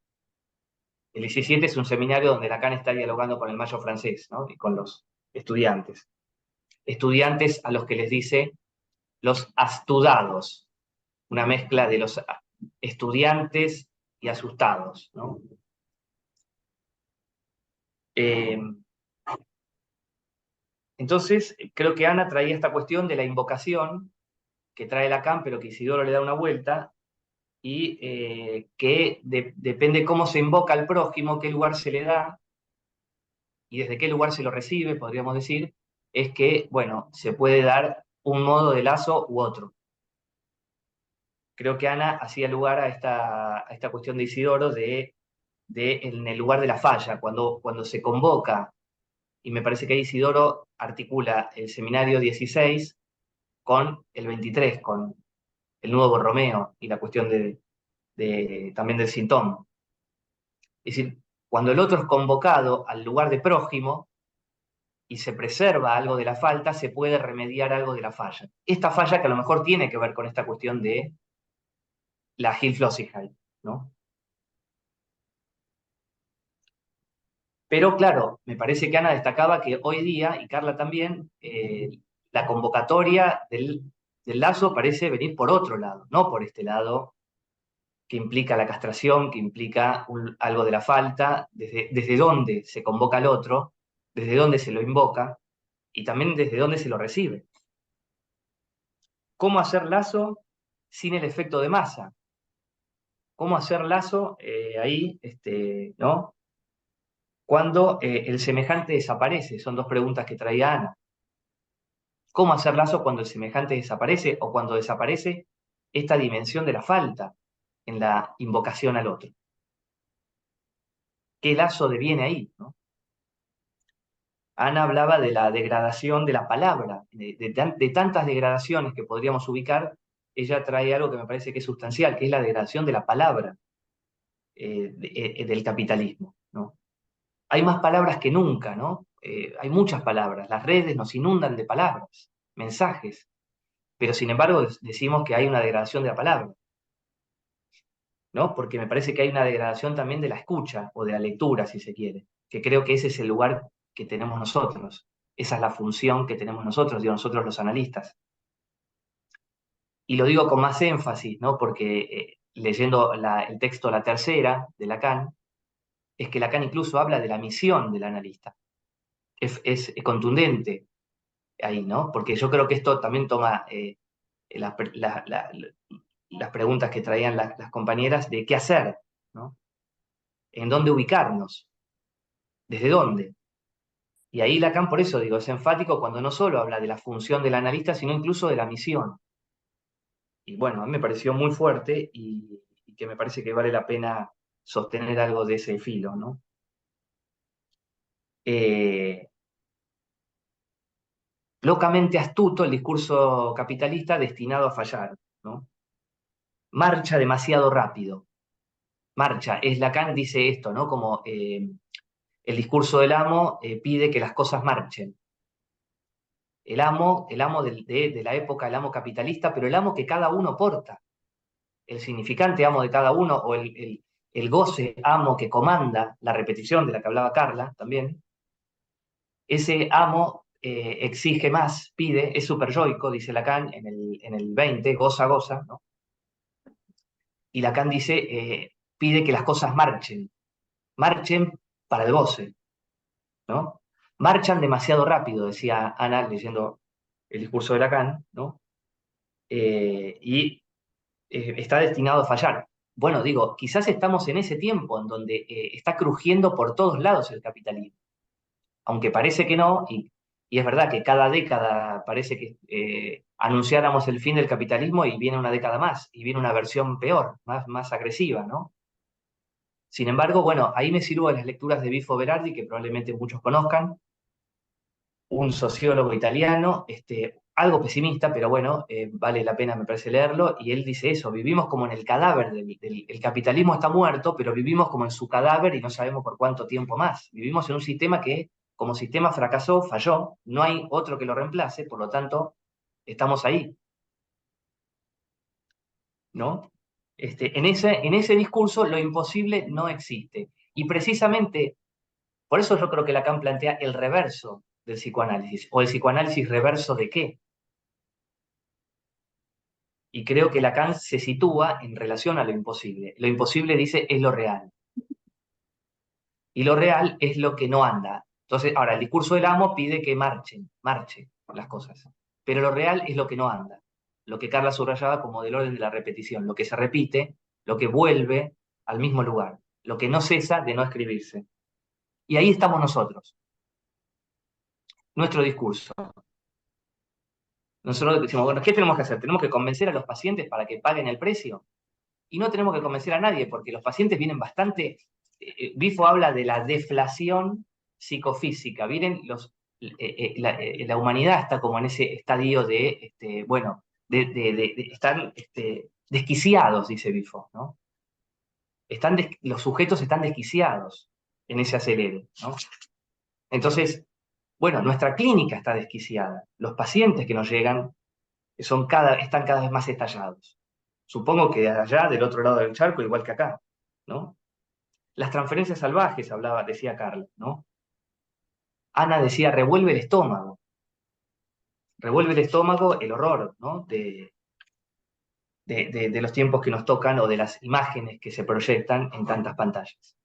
El 17 es un seminario donde Lacan está dialogando con el mayo francés, ¿no? Y con los estudiantes. Estudiantes a los que les dice los astudados, una mezcla de los estudiantes y asustados, ¿no? Entonces, creo que Ana traía esta cuestión de la invocación, que trae Lacan, pero que Isidoro le da una vuelta, y que depende cómo se invoca al prójimo, qué lugar se le da, y desde qué lugar se lo recibe, podríamos decir, es que, bueno, se puede dar un modo de lazo u otro. Creo que Ana hacía lugar a esta cuestión de Isidoro en el lugar de la falla, cuando se convoca, y me parece que ahí Isidoro articula el seminario 16 con el 23, con el nudo Borromeo y la cuestión también del sintón. Es decir, cuando el otro es convocado al lugar de prójimo y se preserva algo de la falta, se puede remediar algo de la falla. Esta falla que a lo mejor tiene que ver con esta cuestión de la Hilflosigkeit, ¿no? Pero claro, me parece que Ana destacaba que hoy día, y Carla también, la convocatoria del lazo parece venir por otro lado, no por este lado que implica la castración, que implica algo de la falta, desde dónde se convoca al otro, desde dónde se lo invoca, y también desde dónde se lo recibe. ¿Cómo hacer lazo sin el efecto de masa? ¿Cómo hacer lazo ahí, ¿no? Cuando el semejante desaparece, son dos preguntas que traía Ana. ¿Cómo hacer lazo cuando el semejante desaparece o cuando desaparece esta dimensión de la falta en la invocación al otro? ¿Qué lazo deviene ahí, ¿no? Ana hablaba de la degradación de la palabra, de tantas degradaciones que podríamos ubicar. Ella trae algo que me parece que es sustancial, que es la degradación de la palabra del capitalismo, ¿no? Hay más palabras que nunca, ¿no? Hay muchas palabras, las redes nos inundan de palabras, mensajes, pero sin embargo decimos que hay una degradación de la palabra, ¿no? Porque me parece que hay una degradación también de la escucha o de la lectura, si se quiere, que creo que ese es el lugar que tenemos nosotros, esa es la función que tenemos nosotros, digo, nosotros los analistas. y lo digo con más énfasis, ¿no? Porque leyendo el texto La Tercera de Lacan, es que Lacan incluso habla de la misión del analista. Es contundente ahí, ¿no? Porque yo creo que esto también toma las preguntas que traían las compañeras de qué hacer, ¿no? En dónde ubicarnos, desde dónde. Y ahí Lacan, por eso digo, es enfático cuando no solo habla de la función del analista, sino incluso de la misión. Y bueno, a mí me pareció muy fuerte y que me parece que vale la pena sostener algo de ese filo, ¿no? Locamente astuto el discurso capitalista destinado a fallar, ¿no? Marcha demasiado rápido. Marcha, Lacan dice esto, ¿no? Como el discurso del amo pide que las cosas marchen. El amo de la época, el amo capitalista, pero el amo que cada uno porta. El significante amo de cada uno, o el goce amo que comanda, la repetición de la que hablaba Carla también. Ese amo exige más, pide, es superyoico, dice Lacan en el 20, goza, goza, ¿no? Y Lacan dice, pide que las cosas marchen para el goce, ¿no? Marchan demasiado rápido, decía Ana leyendo el discurso de Lacan, ¿no? Y está destinado a fallar. Bueno, digo, quizás estamos en ese tiempo en donde está crujiendo por todos lados el capitalismo. Aunque parece que no, y es verdad que cada década parece que anunciáramos el fin del capitalismo y viene una década más, y viene una versión peor, más agresiva, ¿no? Sin embargo, bueno, ahí me sirvo de las lecturas de Bifo Berardi, que probablemente muchos conozcan, un sociólogo italiano, algo pesimista, pero bueno, vale la pena, me parece, leerlo, y él dice eso, vivimos como en el cadáver, el capitalismo está muerto, pero vivimos como en su cadáver y no sabemos por cuánto tiempo más. Vivimos en un sistema que, como sistema fracasó, falló, no hay otro que lo reemplace, por lo tanto, estamos ahí, ¿no? En ese discurso lo imposible no existe. Y precisamente, por eso yo creo que Lacan plantea el reverso del psicoanálisis, o el psicoanálisis reverso de qué. Y creo que Lacan se sitúa en relación a lo imposible. Lo imposible, dice, es lo real. Y lo real es lo que no anda. Entonces, ahora, el discurso del amo pide que marche las cosas. Pero lo real es lo que no anda. Lo que Carla subrayaba como del orden de la repetición. Lo que se repite, lo que vuelve al mismo lugar. Lo que no cesa de no escribirse. Y ahí estamos nosotros. Nuestro discurso. Nosotros decimos, bueno, ¿qué tenemos que hacer? ¿Tenemos que convencer a los pacientes para que paguen el precio? Y no tenemos que convencer a nadie, porque los pacientes vienen bastante... Bifo habla de la deflación psicofísica. Vienen la humanidad está como en ese estadio de, bueno, están desquiciados, dice Bifo, ¿no? Los sujetos están desquiciados en ese acelere, ¿no? Entonces, bueno, nuestra clínica está desquiciada. Los pacientes que nos llegan están cada vez más estallados. Supongo que allá, del otro lado del charco, igual que acá, ¿no? Las transferencias salvajes, decía Carla, ¿no? Ana decía, revuelve el estómago, el horror, ¿no? De los tiempos que nos tocan o de las imágenes que se proyectan en tantas pantallas.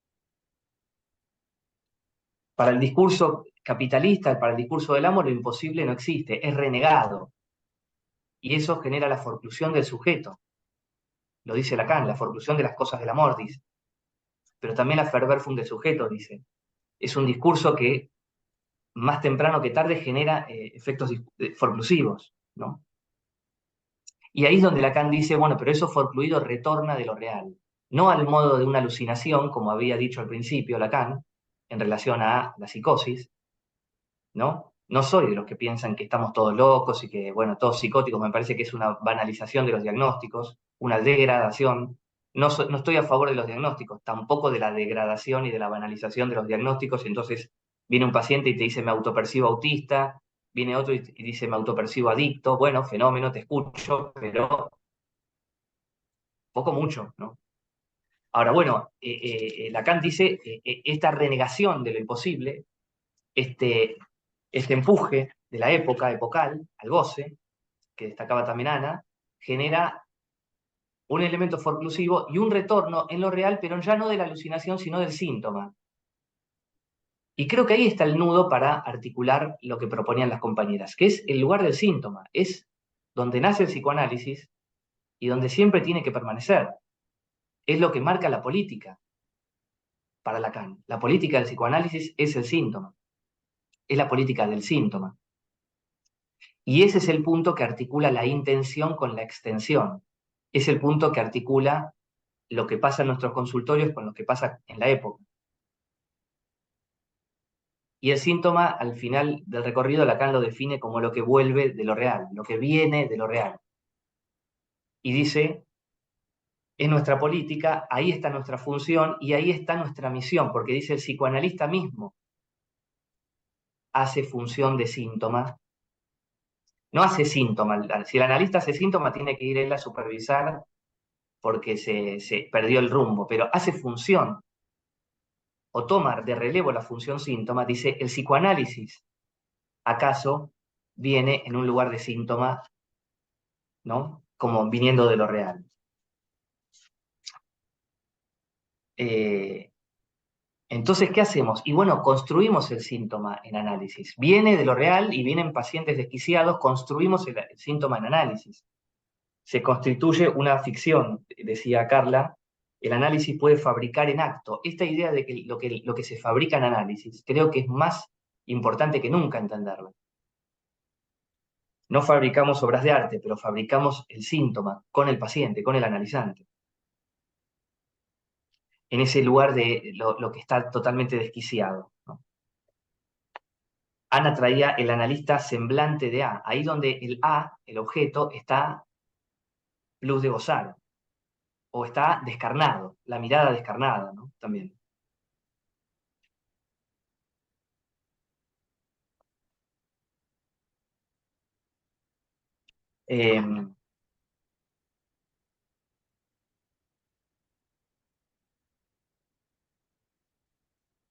Para el discurso capitalista, para el discurso del amo, lo imposible no existe, es renegado. Y eso genera la forclusión del sujeto. Lo dice Lacan, la forclusión de las cosas del amor, dice. Pero también la ferverfum del sujeto, dice. Es un discurso que más temprano que tarde genera efectos forclusivos, ¿no? Y ahí es donde Lacan dice, bueno, pero eso forcluido retorna de lo real. No al modo de una alucinación, como había dicho al principio Lacan, en relación a la psicosis, ¿no? No soy de los que piensan que estamos todos locos y que, bueno, todos psicóticos. Me parece que es una banalización de los diagnósticos, una degradación. No estoy a favor de los diagnósticos, tampoco de la degradación y de la banalización de los diagnósticos. Entonces viene un paciente y te dice, me autopercibo autista, viene otro y dice, me autopercibo adicto. Bueno, fenómeno, te escucho, pero poco mucho, ¿no? Ahora, bueno, Lacan dice, esta renegación de lo imposible, este empuje de la época, epocal, al goce, que destacaba también Ana, genera un elemento forclusivo y un retorno en lo real, pero ya no de la alucinación, sino del síntoma. Y creo que ahí está el nudo para articular lo que proponían las compañeras, que es el lugar del síntoma, es donde nace el psicoanálisis y donde siempre tiene que permanecer. Es lo que marca la política para Lacan. La política del psicoanálisis es el síntoma, es la política del síntoma. Y ese es el punto que articula la intención con la extensión. Es el punto que articula lo que pasa en nuestros consultorios con lo que pasa en la época. Y el síntoma, al final del recorrido, Lacan lo define como lo que vuelve de lo real, lo que viene de lo real. Y dice, es nuestra política, ahí está nuestra función y ahí está nuestra misión, porque dice el psicoanalista mismo hace función de síntoma. No hace síntoma. Si el analista hace síntoma, tiene que ir él a supervisar porque se perdió el rumbo, pero hace función o tomar de relevo la función síntoma, dice, el psicoanálisis, ¿acaso viene en un lugar de síntoma, ¿no? Como viniendo de lo real? Entonces, ¿qué hacemos? Y bueno, construimos el síntoma en análisis. Viene de lo real y vienen pacientes desquiciados, construimos el síntoma en análisis. Se constituye una ficción, decía Carla, el análisis puede fabricar en acto. Esta idea de que lo que se fabrica en análisis creo que es más importante que nunca entenderla. No fabricamos obras de arte, pero fabricamos el síntoma con el paciente, con el analizante. En ese lugar de lo que está totalmente desquiciado, ¿no? Ana traía el analista semblante de A, ahí donde el A, el objeto, está plus de gozar, o está descarnado, la mirada descarnada, ¿no? También.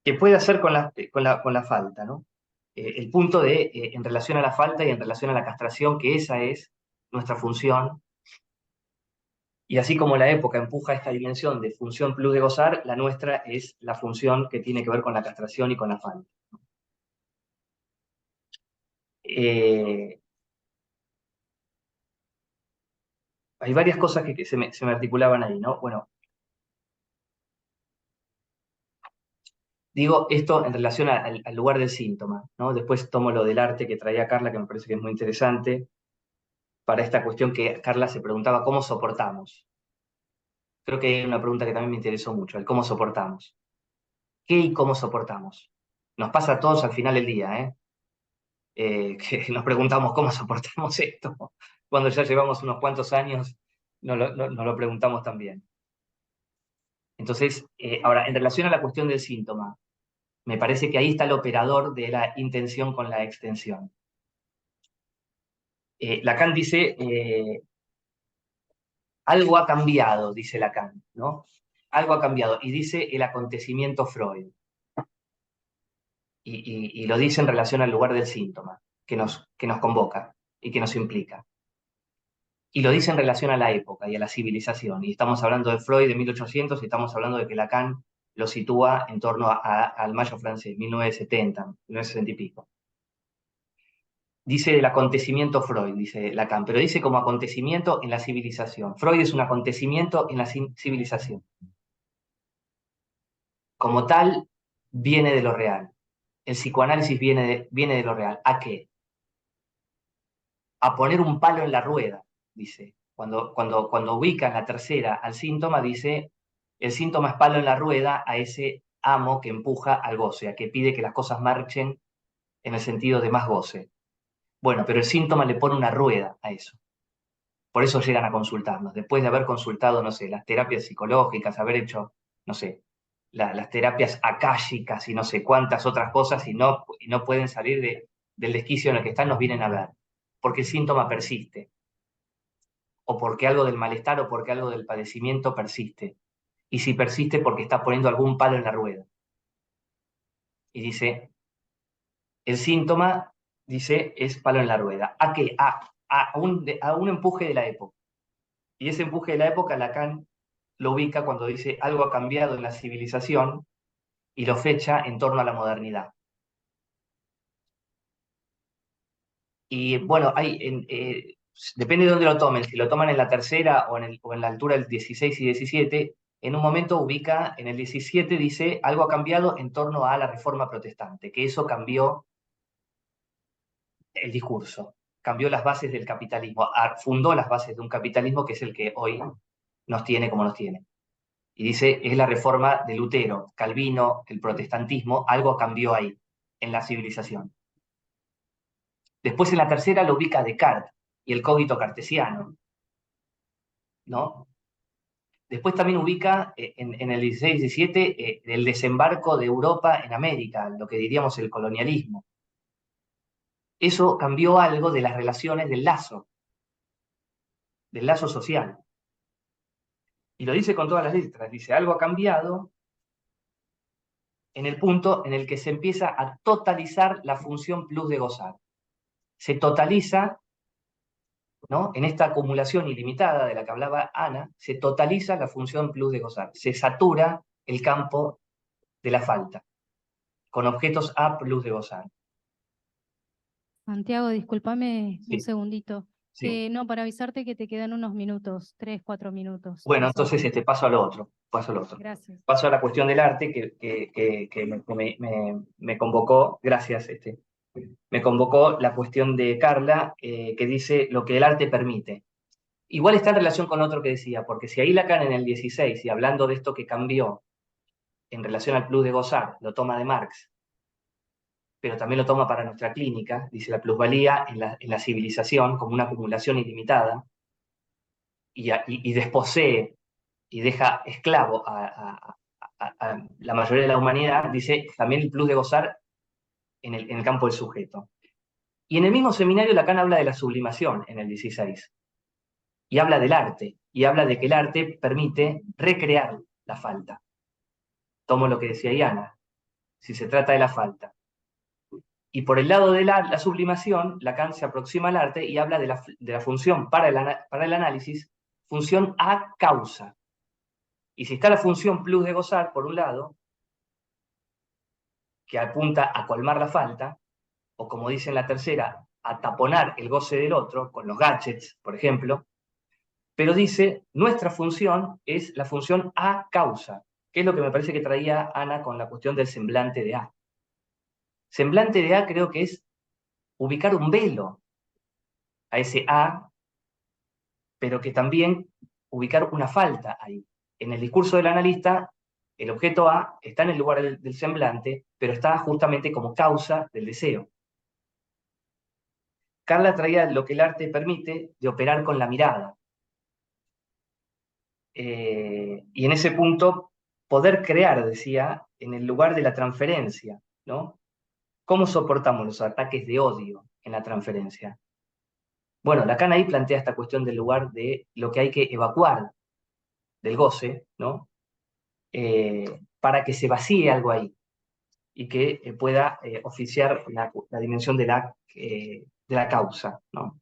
¿Qué puede hacer con la falta, ¿no? El punto de, en relación a la falta y en relación a la castración, que esa es nuestra función. Y así como la época empuja esta dimensión de función plus de gozar, la nuestra es la función que tiene que ver con la castración y con la falta. Hay varias cosas que se me articulaban ahí, ¿no? Bueno, digo esto en relación al lugar del síntoma, ¿no? Después tomo lo del arte que traía Carla, que me parece que es muy interesante, para esta cuestión que Carla se preguntaba, ¿cómo soportamos? Creo que hay una pregunta que también me interesó mucho, el cómo soportamos. ¿Qué y cómo soportamos? Nos pasa a todos al final del día, ¿eh? Que nos preguntamos cómo soportamos esto. Cuando ya llevamos unos cuantos años, nos lo preguntamos también. Entonces, ahora, en relación a la cuestión del síntoma, me parece que ahí está el operador de la intención con la extensión. Lacan dice, algo ha cambiado, dice Lacan, ¿no? Algo ha cambiado, y dice el acontecimiento Freud. Y lo dice en relación al lugar del síntoma, que nos convoca y que nos implica. Y lo dice en relación a la época y a la civilización. Y estamos hablando de Freud de 1800 y estamos hablando de que Lacan lo sitúa en torno al Mayo francés, 1970, 1960 y pico. Dice el acontecimiento Freud, dice Lacan, pero dice como acontecimiento en la civilización. Freud es un acontecimiento en la civilización. Como tal, viene de lo real. El psicoanálisis viene de lo real. ¿A qué? A poner un palo en la rueda, dice. Cuando ubica en la tercera al síntoma, dice, el síntoma es palo en la rueda a ese amo que empuja al goce, a que pide que las cosas marchen en el sentido de más goce. Bueno, pero el síntoma le pone una rueda a eso. Por eso llegan a consultarnos. Después de haber consultado, no sé, las terapias psicológicas, haber hecho, no sé, las terapias akáshicas y no sé cuántas otras cosas y no pueden salir del desquicio en el que están, nos vienen a ver. Porque el síntoma persiste. O porque algo del malestar o porque algo del padecimiento persiste. Y si persiste, porque está poniendo algún palo en la rueda. Y dice, el síntoma, dice, es palo en la rueda. ¿A qué? A un empuje de la época. Y ese empuje de la época Lacan lo ubica cuando dice algo ha cambiado en la civilización y lo fecha en torno a la modernidad. Y bueno, depende de dónde lo tomen, si lo toman en la tercera o en la altura del 16 y 17, en un momento ubica, en el 17 dice, algo ha cambiado en torno a la reforma protestante, que eso cambió el discurso, cambió las bases del capitalismo, fundó las bases de un capitalismo que es el que hoy nos tiene como nos tiene. Y dice, es la reforma de Lutero, Calvino, el protestantismo, algo cambió ahí, en la civilización. Después en la tercera lo ubica Descartes y el cogito cartesiano, ¿no? Después también ubica en el 16-17 el desembarco de Europa en América, lo que diríamos el colonialismo. Eso cambió algo de las relaciones del lazo social. Y lo dice con todas las letras, dice, algo ha cambiado en el punto en el que se empieza a totalizar la función plus de gozar. Se totaliza, ¿no? En esta acumulación ilimitada de la que hablaba Ana, se totaliza la función plus de gozar. Se satura el campo de la falta, con objetos A plus de gozar. Santiago, discúlpame Sí. un segundito. Sí. No, para avisarte que te quedan unos minutos, 3, 4 minutos. Bueno, entonces paso al otro. Gracias. Paso a la cuestión del arte que me convocó, gracias, me convocó la cuestión de Carla, que dice lo que el arte permite. Igual está en relación con otro que decía, porque si ahí Lacan en el 16, y hablando de esto que cambió en relación al plus de gozar, lo toma de Marx, pero también lo toma para nuestra clínica, dice la plusvalía en la civilización como una acumulación ilimitada, y desposee y deja esclavo a la mayoría de la humanidad, dice también el plus de gozar en el campo del sujeto. Y en el mismo seminario Lacan habla de la sublimación en el 16, y habla del arte, y habla de que el arte permite recrear la falta. Tomo lo que decía Iana, si se trata de la falta. Y por el lado de la sublimación, Lacan se aproxima al arte y habla de la función para el análisis, función a causa. Y si está la función plus de gozar, por un lado, que apunta a colmar la falta, o como dice en la tercera, a taponar el goce del otro, con los gadgets, por ejemplo, pero dice, nuestra función es la función a causa, que es lo que me parece que traía Ana con la cuestión del semblante de A. Semblante de A creo que es ubicar un velo a ese A, pero que también ubicar una falta ahí. En el discurso del analista, el objeto A está en el lugar del semblante, pero está justamente como causa del deseo. Carla traía lo que el arte permite de operar con la mirada. Y en ese punto, poder crear, decía, en el lugar de la transferencia, ¿no? ¿Cómo soportamos los ataques de odio en la transferencia? Bueno, Lacan ahí plantea esta cuestión del lugar de lo que hay que evacuar del goce, ¿no? Para que se vacíe algo ahí y que pueda oficiar la dimensión de la causa, ¿no?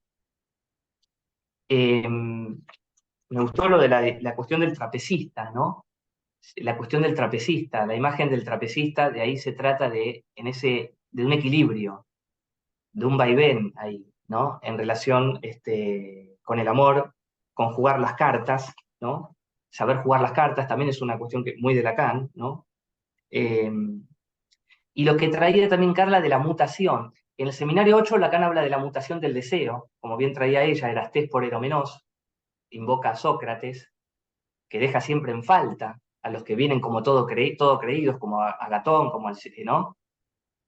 Me gustó lo de la cuestión del trapecista, ¿no? La cuestión del trapecista, la imagen del trapecista, de ahí se trata de un equilibrio, de un vaivén ahí, ¿no? En relación con el amor, con jugar las cartas, ¿no? Saber jugar las cartas también es una cuestión muy de Lacan, ¿no? Y lo que traía también Carla de la mutación. En el seminario 8 Lacan habla de la mutación del deseo, como bien traía ella, Erastés por Eromenos, invoca a Sócrates, que deja siempre en falta a los que vienen como todo creídos, como a Gatón, como al ¿no?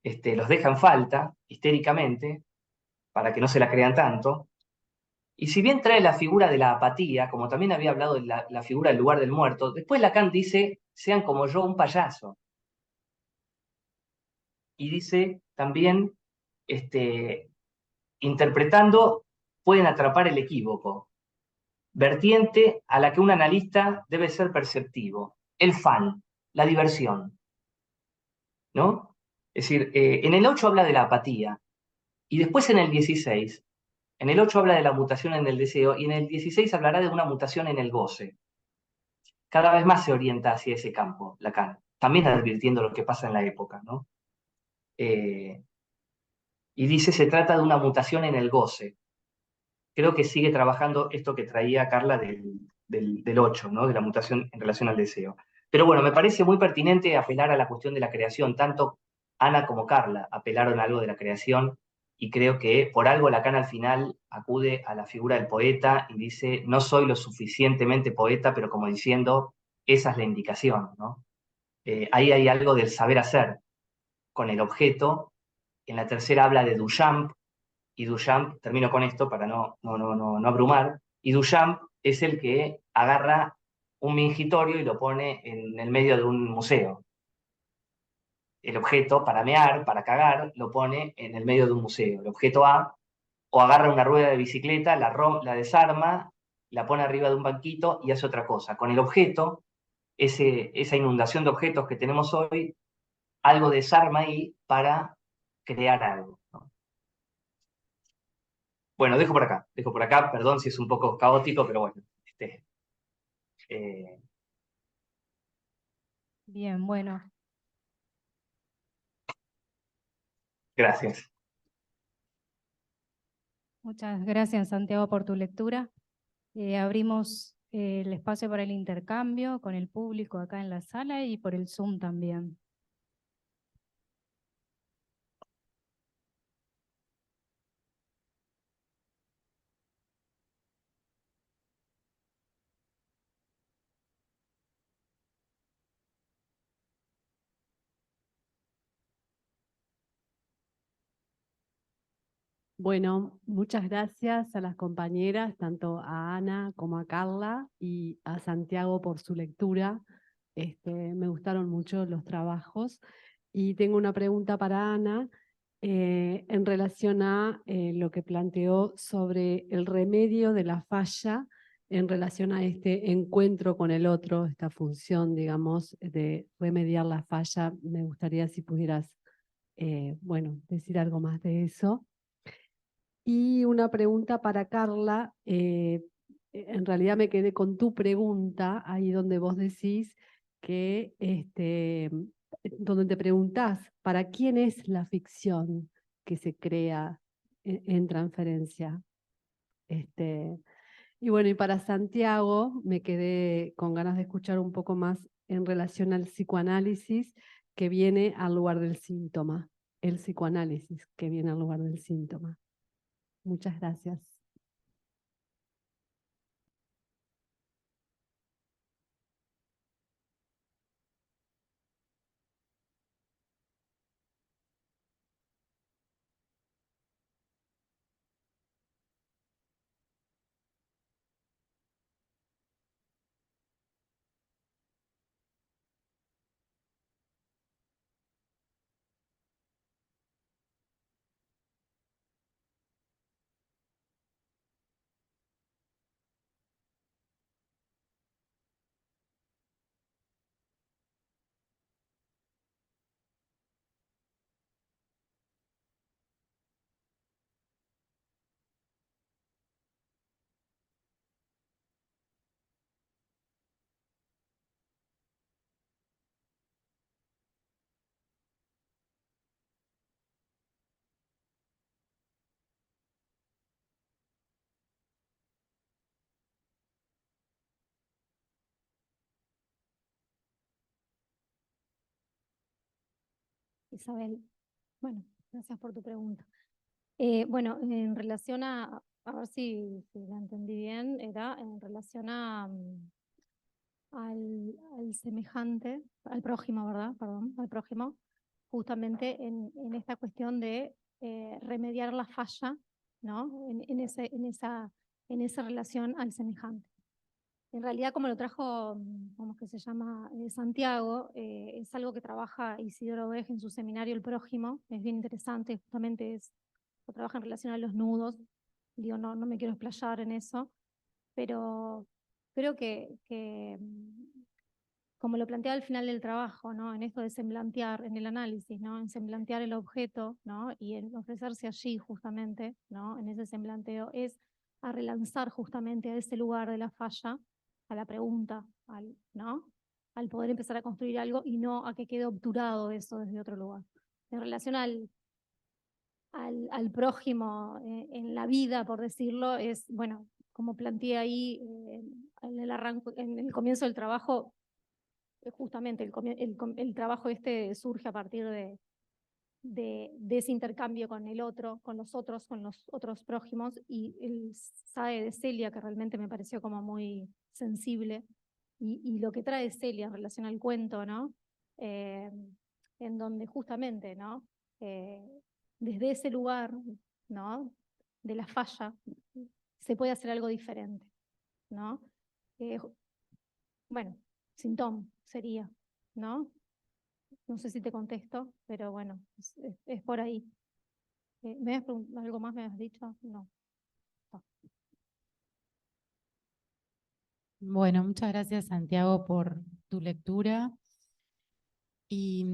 Los deja en falta, histéricamente, para que no se la crean tanto. Y si bien trae la figura de la apatía, como también había hablado de la figura del lugar del muerto, después Lacan dice, sean como yo un payaso. Y dice también, interpretando, pueden atrapar el equívoco, vertiente a la que un analista debe ser perceptivo, el fan, la diversión, ¿no? Es decir, en el 8 habla de la apatía, y después en el 16, En el 8 habla de la mutación en el deseo y en el 16 hablará de una mutación en el goce. Cada vez más se orienta hacia ese campo, Lacan, también advirtiendo lo que pasa en la época, ¿no? Y dice, se trata de una mutación en el goce. Creo que sigue trabajando esto que traía Carla del 8, ¿no? De la mutación en relación al deseo. Pero bueno, me parece muy pertinente apelar a la cuestión de la creación. Tanto Ana como Carla apelaron a algo de la creación y creo que por algo Lacan al final acude a la figura del poeta y dice, no soy lo suficientemente poeta, pero como diciendo, esa es la indicación, ¿no? Ahí hay algo del saber hacer con el objeto. En la tercera habla de Duchamp, y Duchamp, termino con esto para no abrumar, y Duchamp es el que agarra un mingitorio y lo pone en el medio de un museo. El objeto para mear, para cagar, lo pone en el medio de un museo. El objeto A, o agarra una rueda de bicicleta, la desarma, la pone arriba de un banquito y hace otra cosa. Con el objeto, esa inundación de objetos que tenemos hoy, algo desarma ahí para crear algo, ¿no? Bueno, dejo por acá, perdón si es un poco caótico, pero bueno. Eh, Bien, bueno, gracias. muchas gracias, Santiago, por tu lectura. Abrimos el espacio para el intercambio con el público acá en la sala y por el Zoom también. Bueno, muchas gracias a las compañeras, tanto a Ana como a Carla y a Santiago por su lectura. Me gustaron mucho los trabajos. Y tengo una pregunta para Ana en relación a lo que planteó sobre el remedio de la falla en relación a este encuentro con el otro, esta función, digamos, de remediar la falla. Me gustaría si pudieras, bueno, decir algo más de eso. Y una pregunta para Carla, en realidad me quedé con tu pregunta, ahí donde vos decís que, donde te preguntás, ¿para quién es la ficción que se crea en transferencia? Y bueno, y para Santiago me quedé con ganas de escuchar un poco más en relación al psicoanálisis que viene al lugar del síntoma, el psicoanálisis que viene al lugar del síntoma. Muchas gracias. Isabel, bueno, gracias por tu pregunta. Bueno, en relación a ver si la entendí bien, era en relación al semejante, al prójimo, ¿verdad? Perdón, al prójimo, justamente en esta cuestión de remediar la falla, ¿no? En esa relación al semejante. En realidad, como lo trajo, ¿cómo es que se llama? Santiago, es algo que trabaja Isidoro Bej en su seminario El Prójimo, es bien interesante, justamente lo trabaja en relación a los nudos. Digo, no me quiero explayar en eso, pero creo que como lo planteaba al final del trabajo, ¿no? En esto de semblantear, en el análisis, ¿no? En semblantear el objeto, ¿no? Y en ofrecerse allí justamente, ¿no? En ese semblanteo, es a relanzar justamente a ese lugar de la falla, a la pregunta, ¿no? Al poder empezar a construir algo y no a que quede obturado eso desde otro lugar. En relación al prójimo en la vida, por decirlo, es, bueno, como planteé ahí en el comienzo del trabajo, justamente el trabajo este surge a partir de ese intercambio con el otro, con los otros prójimos, y el SAE de Celia, que realmente me pareció como muy sensible, y lo que trae Celia en relación al cuento, ¿no? En donde justamente, ¿no? Desde ese lugar, ¿no? De la falla, se puede hacer algo diferente, ¿no? Bueno, sin Tom sería, ¿no? No sé si te contesto, pero bueno, es por ahí. ¿Algo más me has dicho? No. Bueno, muchas gracias, Santiago, por tu lectura. Y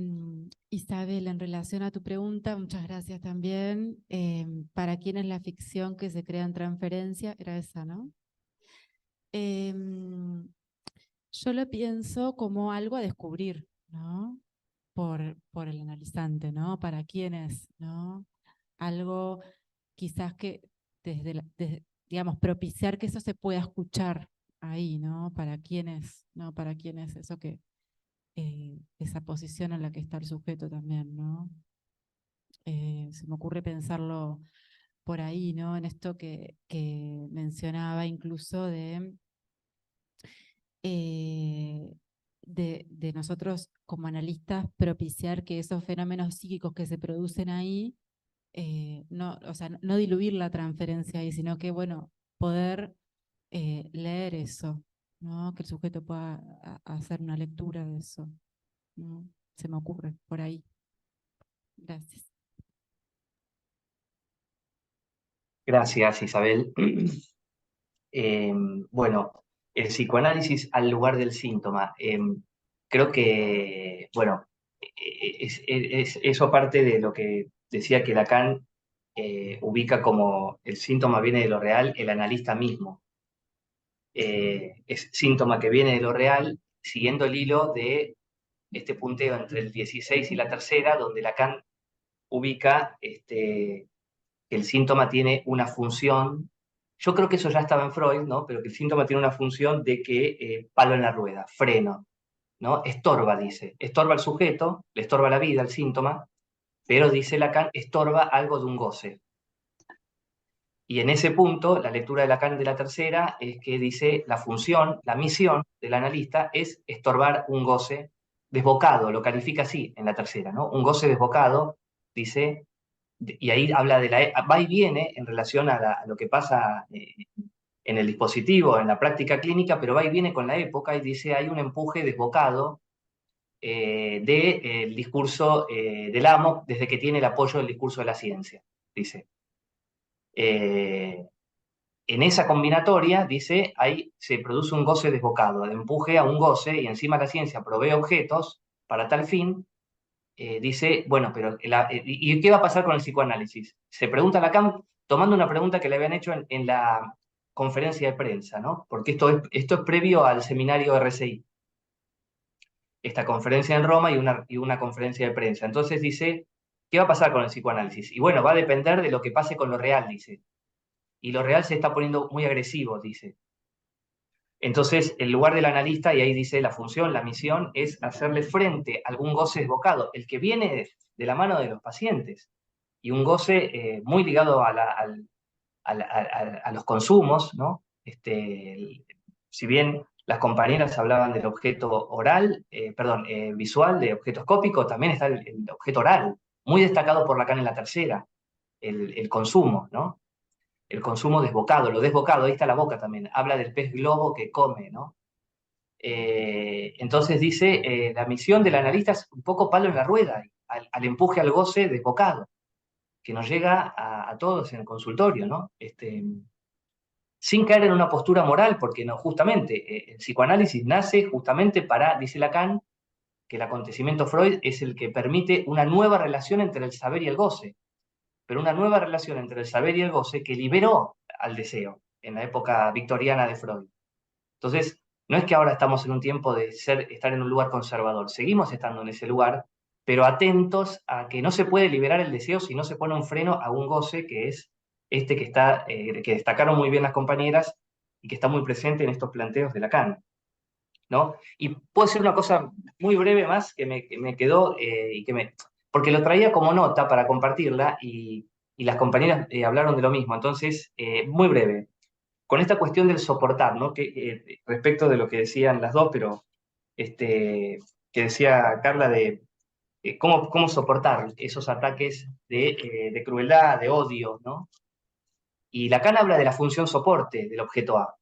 Isabel, en relación a tu pregunta, muchas gracias también. ¿Para quién es la ficción que se crea en transferencia? Era esa, ¿no? Yo lo pienso como algo a descubrir, ¿no? Por el analizante, ¿no? ¿Para quién es, no? Algo quizás que digamos, propiciar que eso se pueda escuchar ahí, ¿no? ¿Para quién es, no? ¿Para quién es eso que esa posición en la que está el sujeto también, ¿no? Se me ocurre pensarlo por ahí, ¿no? En esto que mencionaba incluso de nosotros como analistas propiciar que esos fenómenos psíquicos que se producen ahí, no, o sea, no diluir la transferencia ahí, sino que, bueno, poder leer eso, ¿no? Que el sujeto pueda hacer una lectura de eso, ¿no? Se me ocurre por ahí. Gracias. Gracias, Isabel. Bueno, el psicoanálisis al lugar del síntoma. Creo que, bueno, eso parte de lo que decía que Lacan ubica como el síntoma viene de lo real, el analista mismo. Es síntoma que viene de lo real, siguiendo el hilo de este punteo entre el 16 y la tercera, donde Lacan ubica que el síntoma tiene una función. Yo creo que eso ya estaba en Freud, ¿no? Pero que el síntoma tiene una función de que palo en la rueda, freno, ¿no? Estorba, dice. Estorba al sujeto, le estorba la vida, el síntoma, pero dice Lacan, estorba algo de un goce. Y en ese punto, la lectura de Lacan de la tercera es que dice la función, la misión del analista es estorbar un goce desbocado, lo califica así en la tercera, ¿no? Un goce desbocado, dice, y ahí habla de va y viene en relación a lo que pasa en el dispositivo, en la práctica clínica, pero va y viene con la época y dice hay un empuje desbocado del discurso del amo desde que tiene el apoyo del discurso de la ciencia, dice. En esa combinatoria, dice, ahí se produce un goce desbocado, de empuje a un goce, y encima la ciencia provee objetos para tal fin. Dice, bueno, pero ¿y qué va a pasar con el psicoanálisis? Se pregunta Lacan tomando una pregunta que le habían hecho en la conferencia de prensa, ¿no? Porque esto es previo al seminario RCI. Esta conferencia en Roma y una conferencia de prensa. Entonces dice, ¿qué va a pasar con el psicoanálisis? Y bueno, va a depender de lo que pase con lo real, dice. Y lo real se está poniendo muy agresivo, dice. Entonces, el lugar del analista, y ahí dice la función, la misión, es hacerle frente a algún goce desbocado, el que viene de la mano de los pacientes, y un goce muy ligado a los consumos, ¿no? Si bien las compañeras hablaban del objeto oral, visual, de objeto escópico, también está el objeto oral, muy destacado por Lacan en la tercera, el consumo, ¿no? El consumo desbocado, lo desbocado, ahí está la boca también, habla del pez globo que come, ¿no? Entonces dice, la misión del analista es un poco palo en la rueda, al empuje al goce desbocado, que nos llega a todos en el consultorio, ¿no? sin caer en una postura moral, porque no, justamente el psicoanálisis nace justamente para, dice Lacan, que el acontecimiento Freud es el que permite una nueva relación entre el saber y el goce, pero una nueva relación entre el saber y el goce que liberó al deseo en la época victoriana de Freud. Entonces, no es que ahora estamos en un tiempo de estar en un lugar conservador, seguimos estando en ese lugar, pero atentos a que no se puede liberar el deseo si no se pone un freno a un goce que es este que destacaron muy bien las compañeras y que está muy presente en estos planteos de Lacan, ¿no? Y puedo decir una cosa muy breve más que me quedó, porque lo traía como nota para compartirla y las compañeras hablaron de lo mismo, entonces, muy breve con esta cuestión del soportar, ¿no? Respecto de lo que decían las dos, pero que decía Carla de cómo soportar esos ataques de crueldad, de odio, ¿no? Y Lacan habla de la función soporte del objeto A.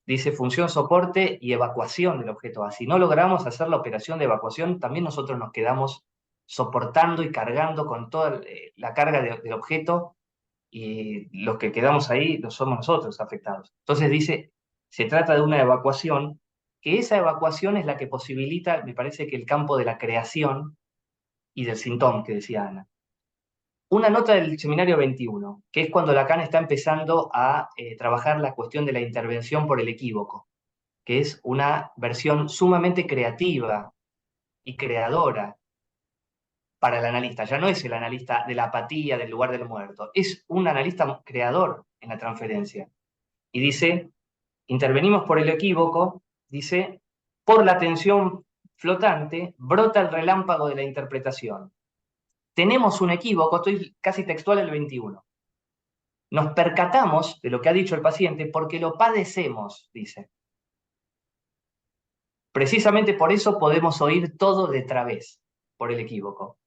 Dice función soporte y evacuación del objeto A. Si no logramos hacer la operación de evacuación, también nosotros nos quedamos soportando y cargando con toda la carga del objeto y los que quedamos ahí los somos nosotros afectados. Entonces dice, se trata de una evacuación, que esa evacuación es la que posibilita, me parece que el campo de la creación y del síntoma que decía Ana. Una nota del seminario 21, que es cuando Lacan está empezando a trabajar la cuestión de la intervención por el equívoco, que es una versión sumamente creativa y creadora para el analista. Ya no es el analista de la apatía, del lugar del muerto, es un analista creador en la transferencia. Y dice, intervenimos por el equívoco, dice, por la tensión flotante, brota el relámpago de la interpretación. Tenemos un equívoco, estoy casi textual el 21. Nos percatamos de lo que ha dicho el paciente porque lo padecemos, dice. Precisamente por eso podemos oír todo de través, por el equívoco.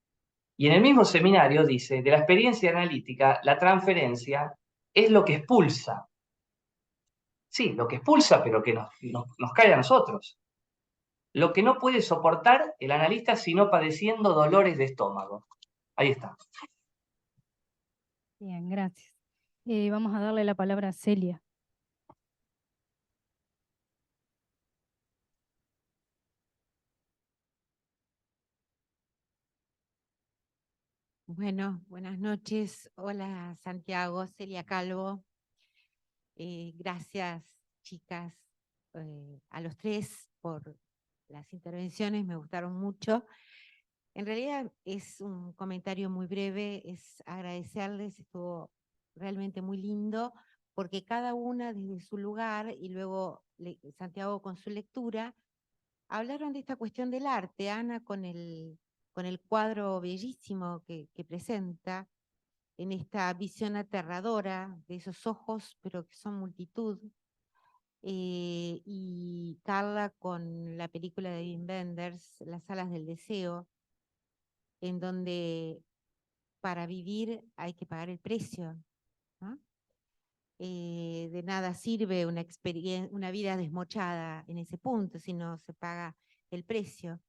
Y en el mismo seminario dice, de la experiencia analítica, la transferencia es lo que expulsa. Sí, lo que expulsa, pero que nos cae a nosotros. Lo que no puede soportar el analista sino padeciendo dolores de estómago. Ahí está. Bien, gracias. Vamos a darle la palabra a Celia. Bueno, buenas noches. Hola Santiago, Celia Calvo. Gracias, chicas, a los tres por las intervenciones, me gustaron mucho. En realidad es un comentario muy breve, es agradecerles, estuvo realmente muy lindo, porque cada una desde su lugar y luego Santiago con su lectura, hablaron de esta cuestión del arte, Ana con el cuadro bellísimo que presenta, en esta visión aterradora de esos ojos, pero que son multitud, y Carla con la película de Wim Wenders, Las alas del deseo, en donde para vivir hay que pagar el precio, ¿no? De nada sirve una vida desmochada en ese punto si no se paga el precio.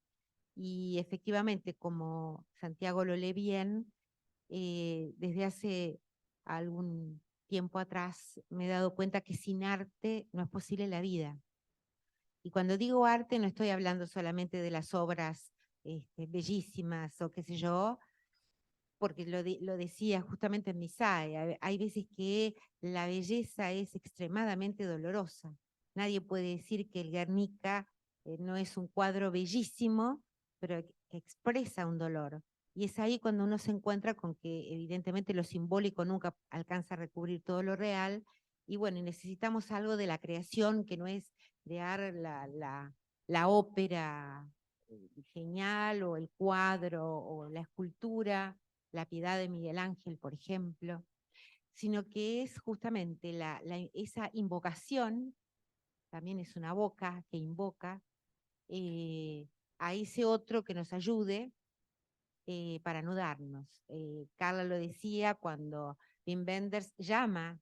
Y efectivamente, como Santiago lo lee bien, desde hace algún tiempo atrás me he dado cuenta que sin arte no es posible la vida. Y cuando digo arte no estoy hablando solamente de las obras bellísimas o qué sé yo, porque lo decía justamente en Misae, hay veces que la belleza es extremadamente dolorosa. Nadie puede decir que el Guernica no es un cuadro bellísimo, pero que expresa un dolor. Y es ahí cuando uno se encuentra con que evidentemente lo simbólico nunca alcanza a recubrir todo lo real, y bueno, necesitamos algo de la creación que no es crear la ópera genial o el cuadro o la escultura, la Piedad de Miguel Ángel, por ejemplo, sino que es justamente esa invocación, también es una boca que invoca a ese otro que nos ayude para anudarnos. Carla lo decía cuando Wim Wenders llama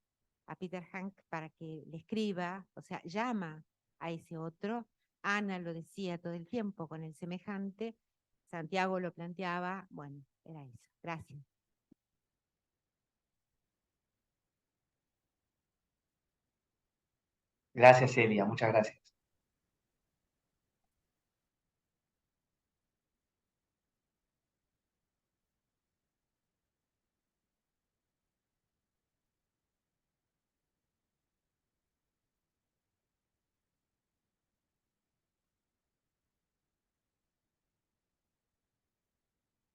a Peter Hank para que le escriba, o sea, llama a ese otro. Ana lo decía todo el tiempo con el semejante, Santiago lo planteaba, bueno, era eso. Gracias. Gracias, Elia, muchas gracias.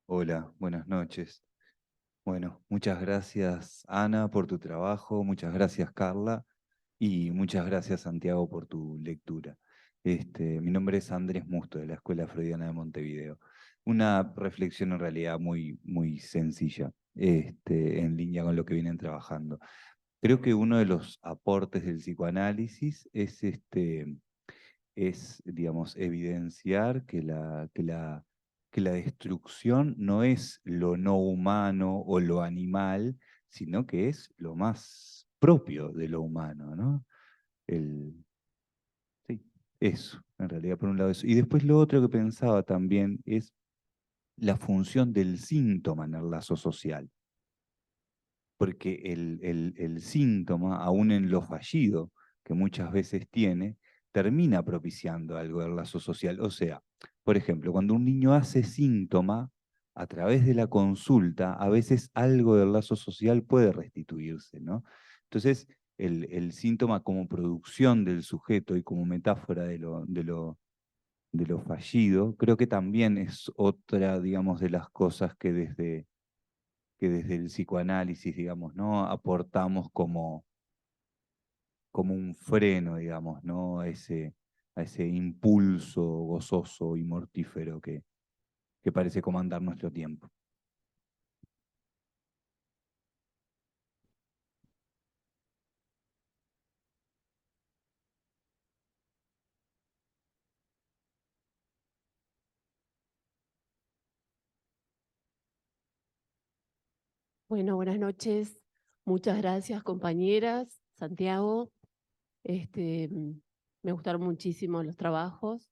Hola, buenas noches. Bueno, muchas gracias Ana por tu trabajo, muchas gracias Carla y muchas gracias Santiago por tu lectura. Mi nombre es Andrés Musto de la Escuela Freudiana de Montevideo. Una reflexión en realidad muy sencilla, en línea con lo que vienen trabajando. Creo que uno de los aportes del psicoanálisis es, digamos, evidenciar que la destrucción no es lo no humano o lo animal, sino que es lo más propio de lo humano, ¿no? El, sí, eso, en realidad, por un lado eso. Y después lo otro que pensaba también es la función del síntoma en el lazo social. Porque el síntoma, aún en lo fallido que muchas veces tiene, termina propiciando algo del lazo social. O sea, por ejemplo, cuando un niño hace síntoma, a través de la consulta, a veces algo del lazo social puede restituirse, ¿no? Entonces, el síntoma como producción del sujeto y como metáfora de lo fallido, creo que también es otra, digamos, de las cosas que desde el psicoanálisis, digamos, ¿no? Aportamos como un freno, digamos, ¿no? A ese impulso gozoso y mortífero que parece comandar nuestro tiempo. Bueno, buenas noches. Muchas gracias, compañeras. Santiago, me gustaron muchísimo los trabajos.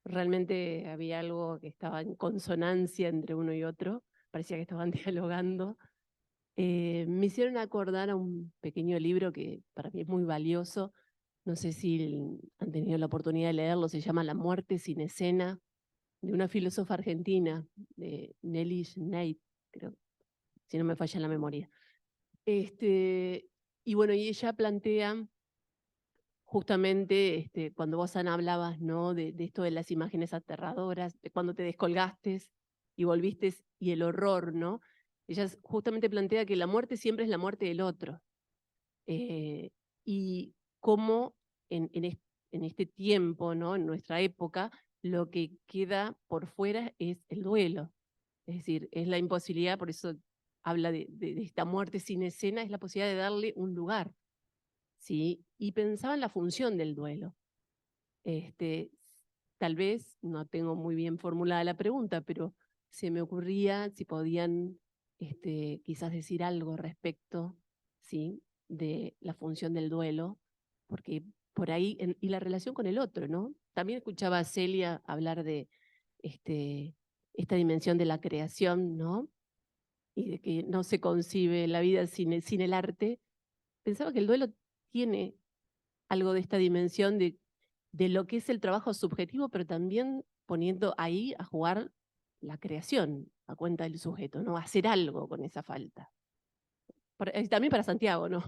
Realmente había algo que estaba en consonancia entre uno y otro. Parecía que estaban dialogando. Me hicieron acordar a un pequeño libro que para mí es muy valioso. No sé si han tenido la oportunidad de leerlo. Se llama La muerte sin escena, de una filósofa argentina, de Nelly Schneid, creo, si no me falla la memoria. Y bueno, y ella plantea justamente cuando vos, Ana, hablabas, ¿no? de esto de las imágenes aterradoras, de cuando te descolgaste y volviste y el horror, ¿no? Ella justamente plantea que la muerte siempre es la muerte del otro. Y cómo en este tiempo, ¿no? En nuestra época, lo que queda por fuera es el duelo. Es decir, es la imposibilidad, por eso habla de esta muerte sin escena, es la posibilidad de darle un lugar, ¿sí? Y pensaba en la función del duelo. Tal vez, no tengo muy bien formulada la pregunta, pero se me ocurría si podían quizás decir algo respecto, ¿sí? De la función del duelo, porque por ahí, y la relación con el otro, ¿no? También escuchaba a Celia hablar de esta dimensión de la creación, ¿no? Y de que no se concibe la vida sin el arte. Pensaba que el duelo tiene algo de esta dimensión de lo que es el trabajo subjetivo, pero también poniendo ahí a jugar la creación a cuenta del sujeto, ¿no? Hacer algo con esa falta. También para Santiago, ¿no?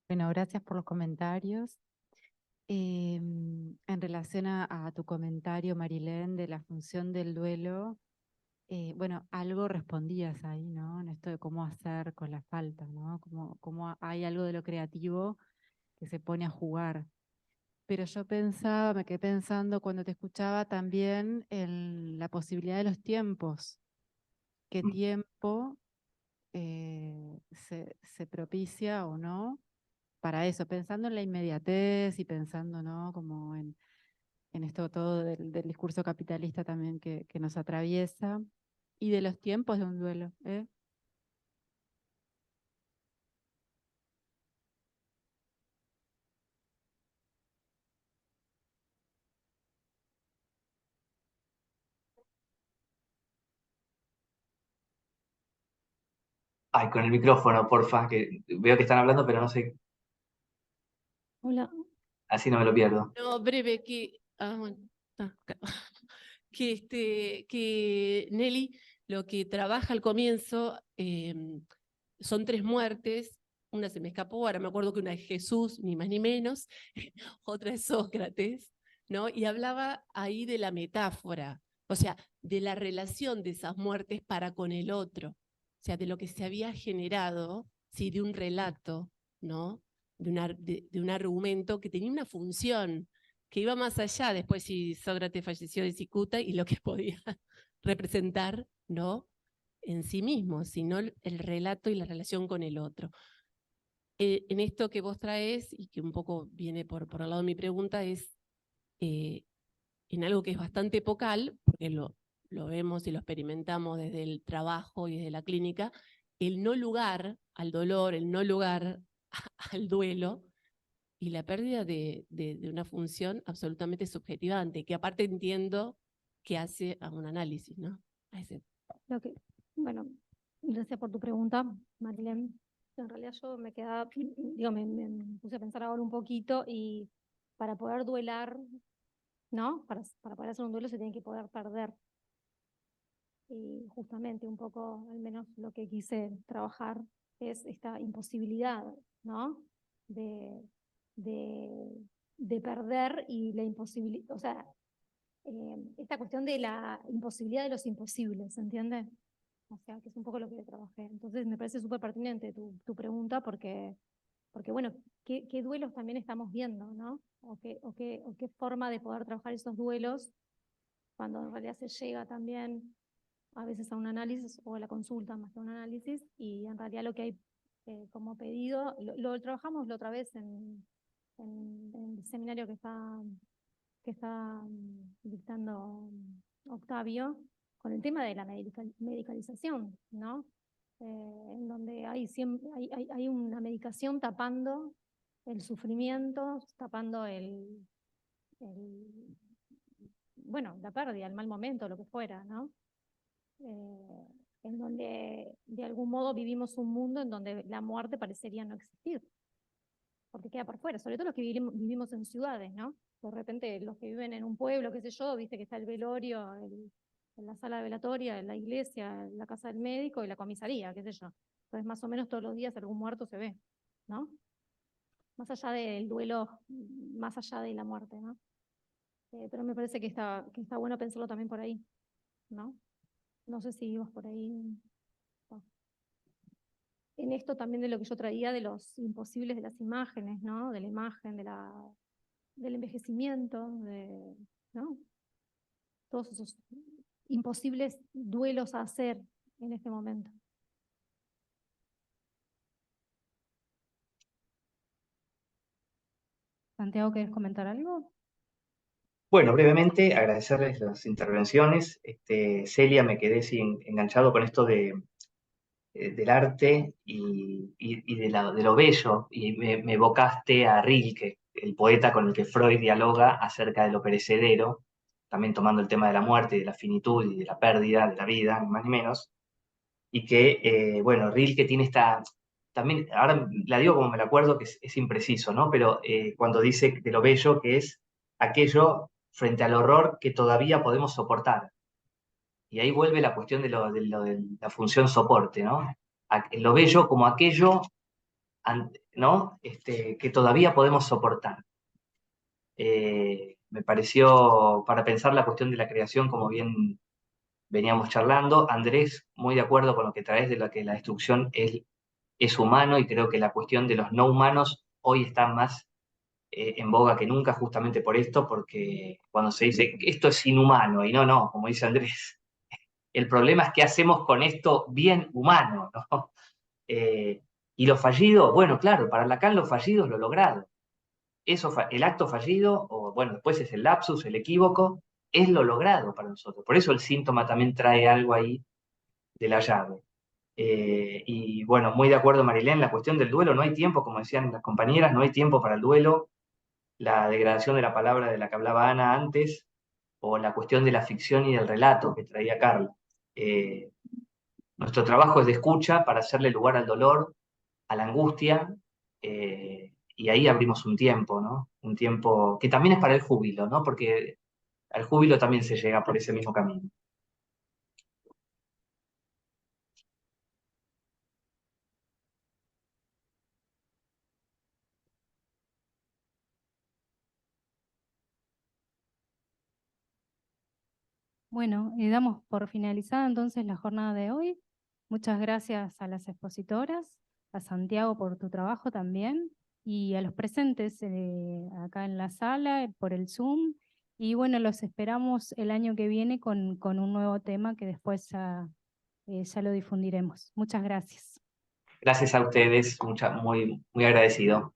Bueno, gracias por los comentarios. En relación a tu comentario, Marilén, de la función del duelo, bueno, algo respondías ahí, ¿no? En esto de cómo hacer con la falta, ¿no? Cómo hay algo de lo creativo que se pone a jugar. Pero yo pensaba, me quedé pensando cuando te escuchaba también en la posibilidad de los tiempos. ¿Qué tiempo se propicia o no para eso, pensando en la inmediatez y pensando, ¿no? Como en esto todo del discurso capitalista también que nos atraviesa y de los tiempos de un duelo, ¿eh? Ay, con el micrófono, porfa, que veo que están hablando, pero no sé, Hola. así no me lo pierdo. No, breve, bueno, acá. Que Nelly lo que trabaja al comienzo son 3 muertes, una se me escapó, ahora me acuerdo que una es Jesús, ni más ni menos, otra es Sócrates, ¿no? Y hablaba ahí de la metáfora, o sea, de la relación de esas muertes para con el otro, o sea, de lo que se había generado, ¿sí? De un relato, ¿no? De un argumento que tenía una función, que iba más allá después si Sócrates falleció de cicuta y lo que podía representar, ¿no? En sí mismo, sino el relato y la relación con el otro. En esto que vos traes, y que un poco viene por el lado de mi pregunta, es en algo que es bastante epocal, porque lo vemos y lo experimentamos desde el trabajo y desde la clínica, el no lugar al dolor, el no lugar al duelo, y la pérdida de una función absolutamente subjetivante, que aparte entiendo que hace a un análisis, ¿no? Bueno, gracias por tu pregunta, Marilén. En realidad yo me quedaba, digo, me puse a pensar ahora un poquito y para poder duelar, ¿no? Para poder hacer un duelo se tiene que poder perder. Y justamente un poco, al menos lo que quise trabajar es esta imposibilidad, ¿no? De perder y la imposibilidad, o sea, esta cuestión de la imposibilidad de los imposibles, ¿entiendes? O sea, que es un poco lo que trabajé. Entonces me parece súper pertinente tu pregunta porque bueno, ¿qué duelos también estamos viendo, ¿no? O qué forma de poder trabajar esos duelos cuando en realidad se llega también a veces a un análisis o a la consulta más que a un análisis, y en realidad lo que hay como pedido, lo trabajamos la otra vez en el seminario que está dictando Octavio, con el tema de la medicalización, ¿no? En donde hay una medicación tapando el sufrimiento, tapando bueno, la pérdida, el mal momento, lo que fuera, ¿no? En donde de algún modo vivimos un mundo en donde la muerte parecería no existir, porque queda por fuera, sobre todo los que vivimos en ciudades, ¿no? De repente los que viven en un pueblo, qué sé yo, viste que está el velorio, en la sala de velatoria, en la iglesia, en la casa del médico y la comisaría, qué sé yo. Entonces más o menos todos los días algún muerto se ve, ¿no? Más allá del duelo, más allá de la muerte, ¿no? Pero me parece que está bueno pensarlo también por ahí, ¿no? No sé si ibas por ahí. No. En esto también de lo que yo traía de los imposibles de las imágenes, ¿no? De la imagen, del envejecimiento, ¿no? Todos esos imposibles duelos a hacer en este momento. Santiago, ¿querés comentar algo? Bueno, brevemente agradecerles las intervenciones. Celia, me quedé enganchado con esto del arte y de lo bello, y me evocaste a Rilke, el poeta con el que Freud dialoga acerca de lo perecedero, también tomando el tema de la muerte y de la finitud y de la pérdida de la vida, ni más ni menos, y que, bueno, Rilke tiene también, ahora la digo como me la acuerdo, que es impreciso, ¿no? Pero cuando dice de lo bello que es aquello frente al horror que todavía podemos soportar. Y ahí vuelve la cuestión de la función soporte, ¿no? Lo bello como aquello, ¿no? Que todavía podemos soportar. Me pareció, para pensar la cuestión de la creación, como bien veníamos charlando, Andrés, muy de acuerdo con lo que traes de lo que la destrucción es humano, y creo que la cuestión de los no humanos hoy está más en boga que nunca, justamente por esto, porque cuando se dice que esto es inhumano, y no, como dice Andrés, el problema es qué hacemos con esto bien humano, ¿no? Y lo fallido, bueno, claro, para Lacan lo fallido es lo logrado. Eso, el acto fallido, o bueno, después es el lapsus, el equívoco, es lo logrado para nosotros. Por eso el síntoma también trae algo ahí de la llave. Y bueno, muy de acuerdo, Marilén, la cuestión del duelo, no hay tiempo, como decían las compañeras, no hay tiempo para el duelo, la degradación de la palabra de la que hablaba Ana antes, o la cuestión de la ficción y del relato que traía Carla. Nuestro trabajo es de escucha para hacerle lugar al dolor, a la angustia, y ahí abrimos un tiempo, ¿no? Un tiempo que también es para el júbilo, ¿no? Porque al júbilo también se llega por ese mismo camino. Bueno, damos por finalizada entonces la jornada de hoy. Muchas gracias a las expositoras, a Santiago por tu trabajo también, y a los presentes acá en la sala, por el Zoom. Y bueno, los esperamos el año que viene con un nuevo tema que después ya lo difundiremos. Muchas gracias. Gracias a ustedes, muy agradecido.